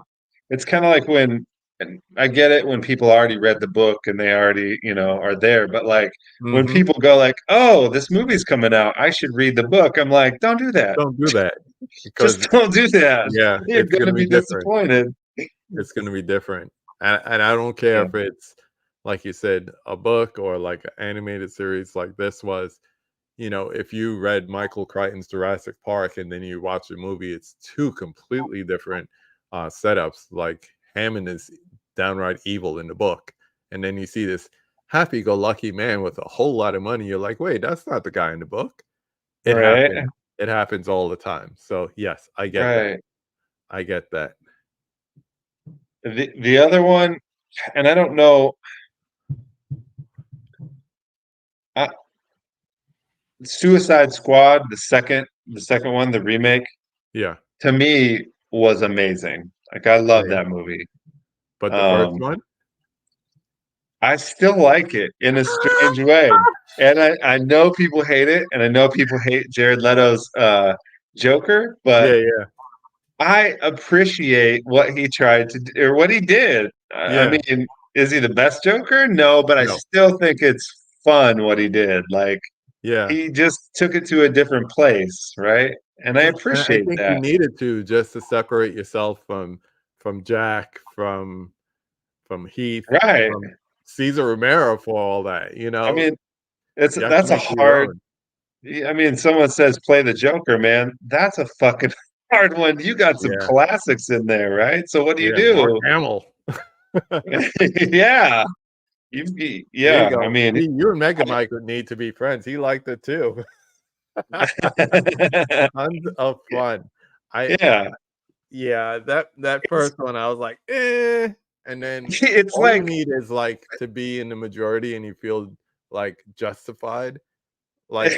it's kind of like when and I get it when people already read the book and they already, you know, are there, but like when Mhm. people go like, "Oh, this movie's coming out. I should read the book." I'm like, "Don't do that. Don't do that because Just don't do that. yeah, You're it's going to gonna be be different. disappointed." It's gonna be different. And I don't care Yeah. if it's, like you said, a book or like an animated series like this was. You know, if you read Michael Crichton's Jurassic Park and then you watch the movie, it's two completely different setups. Like Hammond is downright evil in the book, and then you see this happy-go-lucky man with a whole lot of money. You're like, wait, that's not the guy in the book. It Right. happens. It happens all the time. So yes, I get that. Right. I get that. The other one, and I don't know, uh, Suicide Squad, the second one, the remake, Yeah. to me was amazing. Like I love Same. that movie. But the first Um, one, I still like it in a strange way. And I know people hate it, and I know people hate Jared Leto's Joker, yeah, but yeah, I appreciate what he tried to do or what he did. I yeah. mean, is he the best Joker? No, but I No, still think it's fun what he did. Like yeah. he just took it to a different place, right? And I And I appreciate think you that. needed to just to separate yourself from Jack, from Heath, Right. from Caesar Romero for all that, I mean, it's you have to that's a make it your hard own. I mean, someone says play the Joker, man. That's a fucking hard one. You got some Yeah, classics in there, right? So what do you yeah, Mark do? Hamill. Yeah. There you Yeah, I go. mean, See, you and Mega Mike would need to be friends. He liked it too. Tons of fun. I yeah. yeah, that It's first one, I was like, "Eh," and then it's all you like, need is, like, to be in the majority and you feel, like, justified. Like,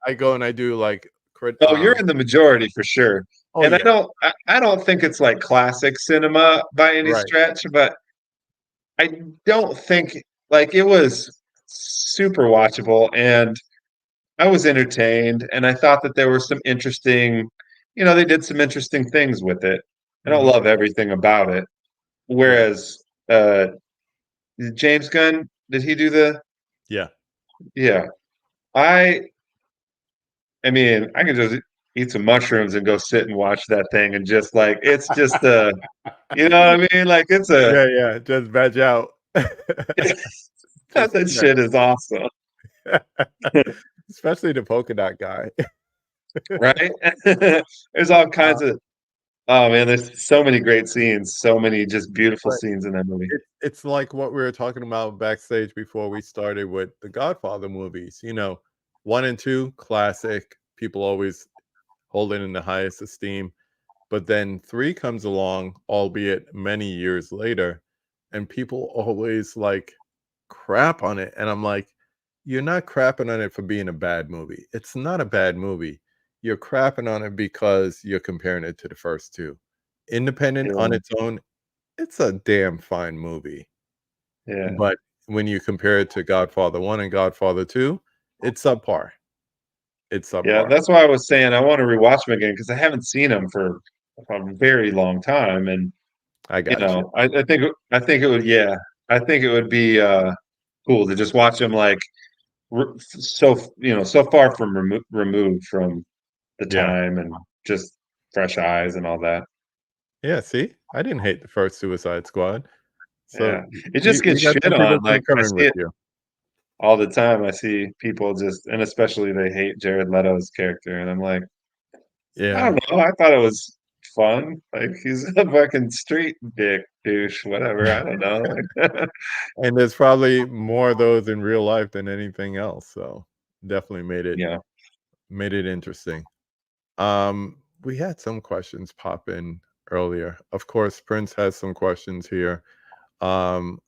I go and I do, like, oh, you're in the majority for sure. oh, And yeah, I don't think it's like classic cinema by any right. stretch, but I don't think like it was super watchable and I was entertained and I thought that there were some interesting, you know, they did some interesting things with it. I don't Mhm. love everything about it. Yeah, Whereas James Gunn, did he do the yeah. yeah. I I mean, I can just eat some mushrooms and go sit and watch that thing and just like it's just a you know what I mean? Like it's a Yeah, yeah, just veg out. Just that yeah. shit is awesome, Especially the polka dot guy. right? There's all Uh, kinds of oh man, there's so many great scenes, so many just beautiful but scenes in that movie. it's like what we were talking about backstage before we started with the Godfather movies, 1 and 2, classic, people always hold it in the highest esteem. But then 3 comes along, albeit many years later, and people always, like, crap on it, and I'm like, "You're not crapping on it for being a bad movie. It's not a bad movie. You're crapping on it because you're comparing it to the first 2. Independent on Yeah, its own, it's a damn fine movie, yeah. but when you compare it to Godfather 1 and Godfather 2, it's subpar. It's Yeah, subpar. that's why I was saying I wanna rewatch them again because I haven't seen them for a very long time, and, I you got you. know, I think it would yeah, I think it would be, cool to just watch them, like, so you know, so far from removed from the Yeah. time and just fresh eyes and all that. Yeah, see? I didn't hate the first Suicide Squad. So, Yeah. It just you gets got shit some people on, like, I concurring see with it you. all the time. I see people just and especially they hate Jared Leto's character, and I'm like, I Yeah. don't know, I thought it was fun. Like he's a fucking street dick douche, whatever. I don't know. Like, And there's probably more of those in real life than anything else. So definitely yeah. made it interesting. We had some questions pop in earlier. Of course, Prince has some questions here. I'll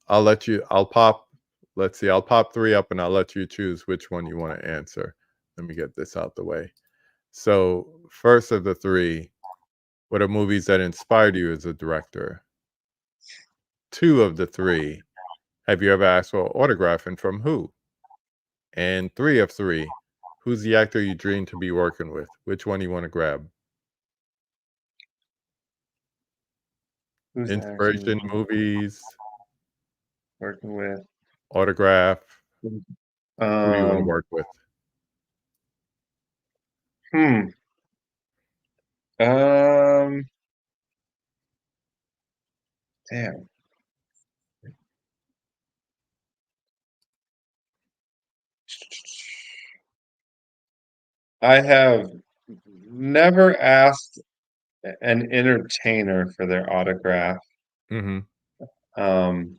pop, let's see, I'll pop three up and I'll let you choose which one you want to answer. Let me get this out the way. So, first of the three, what are movies that inspired you as a director? Two of the three, have you ever asked for an autograph and from who? And three of three, who's the actor you dream to be working with? Which one you want to grab? Who's the actor Inspiration movies, working with? autograph, who do you want to Um, work with? hmm. Um, damn. I have never asked an entertainer for their autograph. Mhm. Um,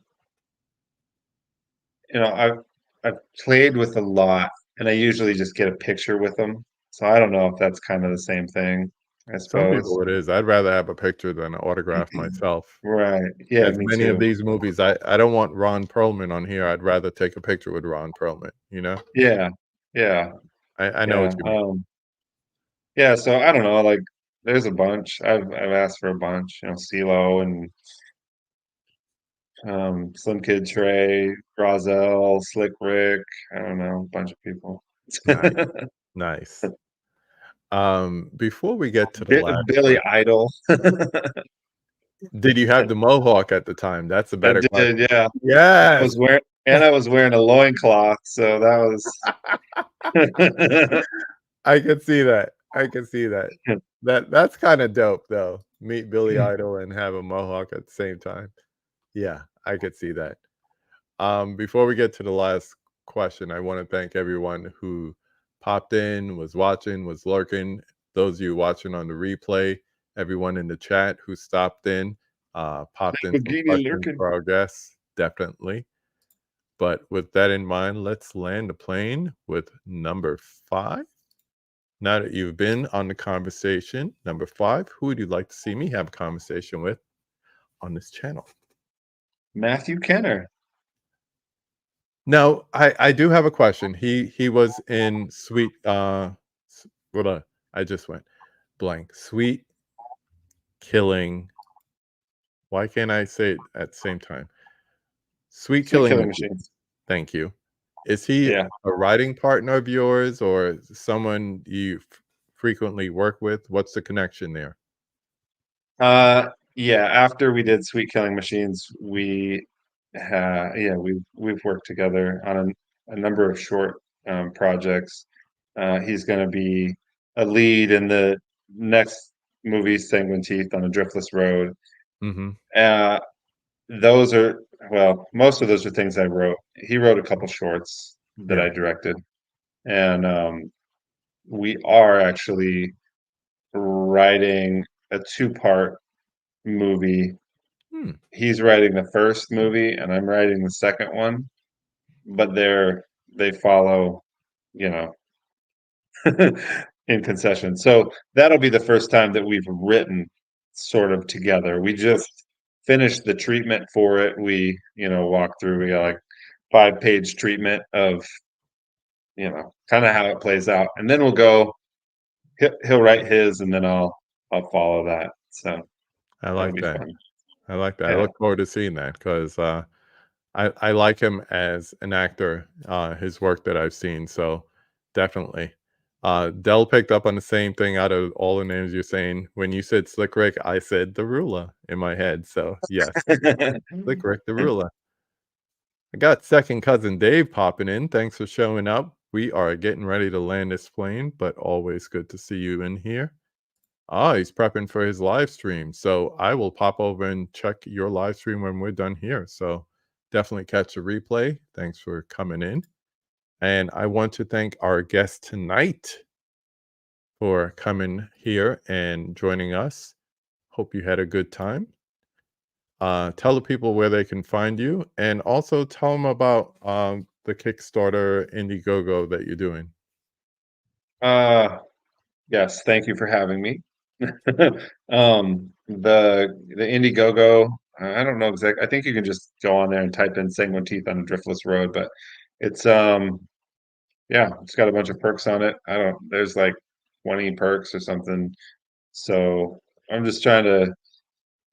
I've played with a lot, and I usually just get a picture with them. So I don't know if that's kind of the same thing, I Some suppose. people it is. I'd rather have a picture than an autograph myself. Right. Yeah, As me many of too. these movies, I don't want Ron Perlman on here. I'd rather take a picture with Ron Perlman, you know? Yeah. Yeah. I know Yeah. what you mean. Yeah, so I don't know, like there's a bunch. I've asked for a bunch, CeeLo and Slim Kid Trey, Rozelle, Slick Rick, I don't know, a bunch of people. Nice, nice. Before we get to the last Billy question, Idol. did you have the mohawk at the time? That's a I better question. did, yeah. I Yes. was wearing and I was wearing a loincloth, so that was I could see that. I could see that. That's kinda dope, though. Meet Billy Idol and have a mohawk at the same time. Yeah, I could see that. Before we get to the last question, I want to thank everyone who popped in, was watching, was lurking. Those of you watching on the replay, everyone in the chat who stopped in, popped in some Lamborghini questions lurking. for our guests, definitely. But with that in mind, let's land the plane with number 5. Now that you've been on the conversation, number 5, who would you like to see me have a conversation with on this channel? Matthew Kenner. Now, I do have a question. He was in Sweet hold on, I just went blank. Sweet Killing. Why can't I say it at the same time? Sweet Sweet Killing Killing Machine. Machines. Thank you. Is he Yeah. a writing partner of yours or someone you frequently work with? What's the connection there? Yeah, after we did Sweet Killing Machines, we've worked together on a number of short projects. He's going to be a lead in the next movie, Sanguine Teeth on a Driftless Road. Mhm. Uh, those are, well, most of those are things I wrote. He wrote a couple shorts that Yeah. I directed, and we are actually writing a two-part movie. Hmm. He's writing the first movie and I'm writing the second one, but they follow, you know, in concession. So that'll be the first time that we've written sort of together. We just finished the treatment for it. Walked through, we got like 5-page treatment of, kind of how it plays out. And then he'll write his and then I'll follow that. So I that'll like be that. fun. I like that. I Yeah. look forward to seeing that because I like him as an actor, his work that I've seen. So definitely. Dell picked up on the same thing out of all the names you're saying. When you said Slick Rick, I said the ruler in my head. So yes, Slick Rick the ruler. I got second cousin Dave popping in. Thanks for showing up. We are getting ready to land this plane, but always good to see you in here. He's prepping for his live stream. So I will pop over and check your live stream when we're done here. So definitely catch a replay. Thanks for coming in. And I want to thank our guest tonight for coming here and joining us. Hope you had a good time. Tell the people where they can find you, and also tell them about the Kickstarter Indiegogo that you're doing. Yes, thank you for having me. The Indiegogo, I don't know exactly. I think you can just go on there and type in Sanguine Teeth on a Driftless Road, but it's yeah, it's got a bunch of perks on it. There's like 20 perks or something. So I'm just trying to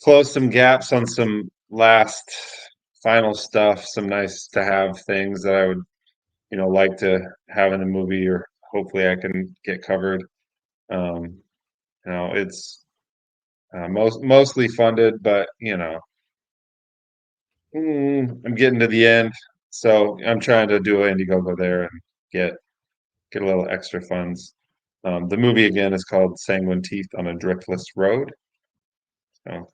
close some gaps on some last final stuff, some nice to have things that I would, like to have in the movie, or hopefully I can get covered. Um, it's mostly funded, but I'm getting to the end, so I'm trying to do an Indiegogo there and get a little extra funds. The movie again is called Sanguine Teeth on a Driftless Road. So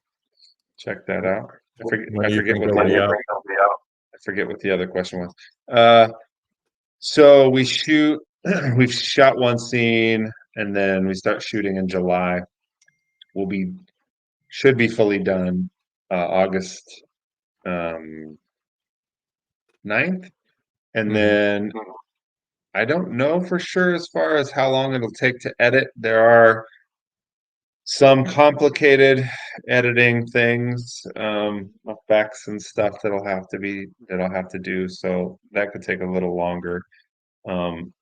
check that out. When I do you forget think what it'll be out? I forget what the other question was. So we've shot one scene, and then we start shooting in July. We'll be should be fully done August 9th, and Mhm. then I don't know for sure as far as how long it'll take to edit. There are some complicated editing things, effects and stuff that I'll have to do, so that could take a little longer. Um,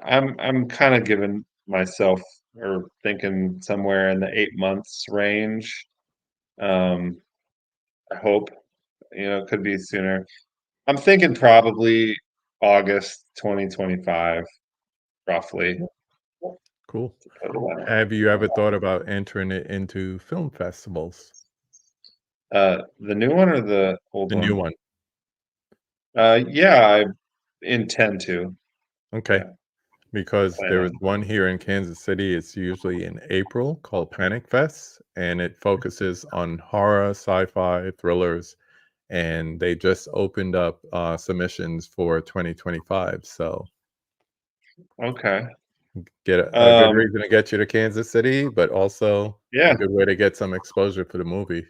I'm kind of giving myself, or thinking somewhere in the 8 months range. Um, I hope, it could be sooner. I'm thinking probably August 2025, roughly. Cool. Have you ever thought about entering it into film festivals? The new one or the old The new one? one. Yeah, I intend to. Okay. Yeah, Because plan there is on. one here in Kansas City. It's usually in April called Panic Fest, and it focuses on horror, sci-fi, thrillers, and they just opened up submissions for 2025. So Okay. get a good Um, reason to get you to Kansas City, but also a yeah, good way to get some exposure for the movie.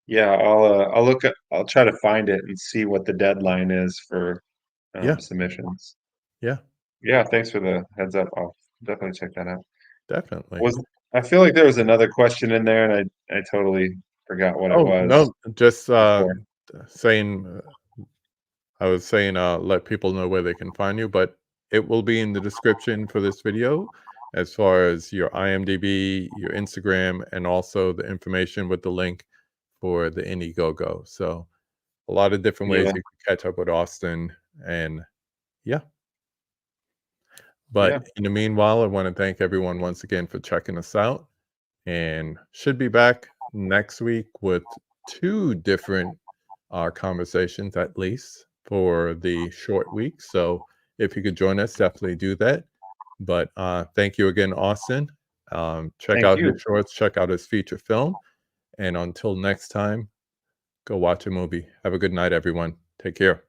yeah. I'll try to find it and see what the deadline is for Yeah, submissions. yeah, Yeah, thanks for the heads up. I'll definitely check that out. definitely. Was I feel like there was another question in there, and I totally forgot what it Oh was no, just before. saying I was saying, let people know where they can find you, but it will be in the description for this video as far as your IMDb, your Instagram, and also the information with the link for the Indiegogo. So a lot of different ways Yeah, you can catch up with Austin. And yeah, yeah. but in the meanwhile, I want to thank everyone once again for checking us out, and should be back next week with two different conversations at least for the short week. So if you could join us, definitely do that. But thank you again, Austin. Check Thank out his you. shorts, check out his feature film. And until next time, go watch a movie. Have a good night, everyone. Take care.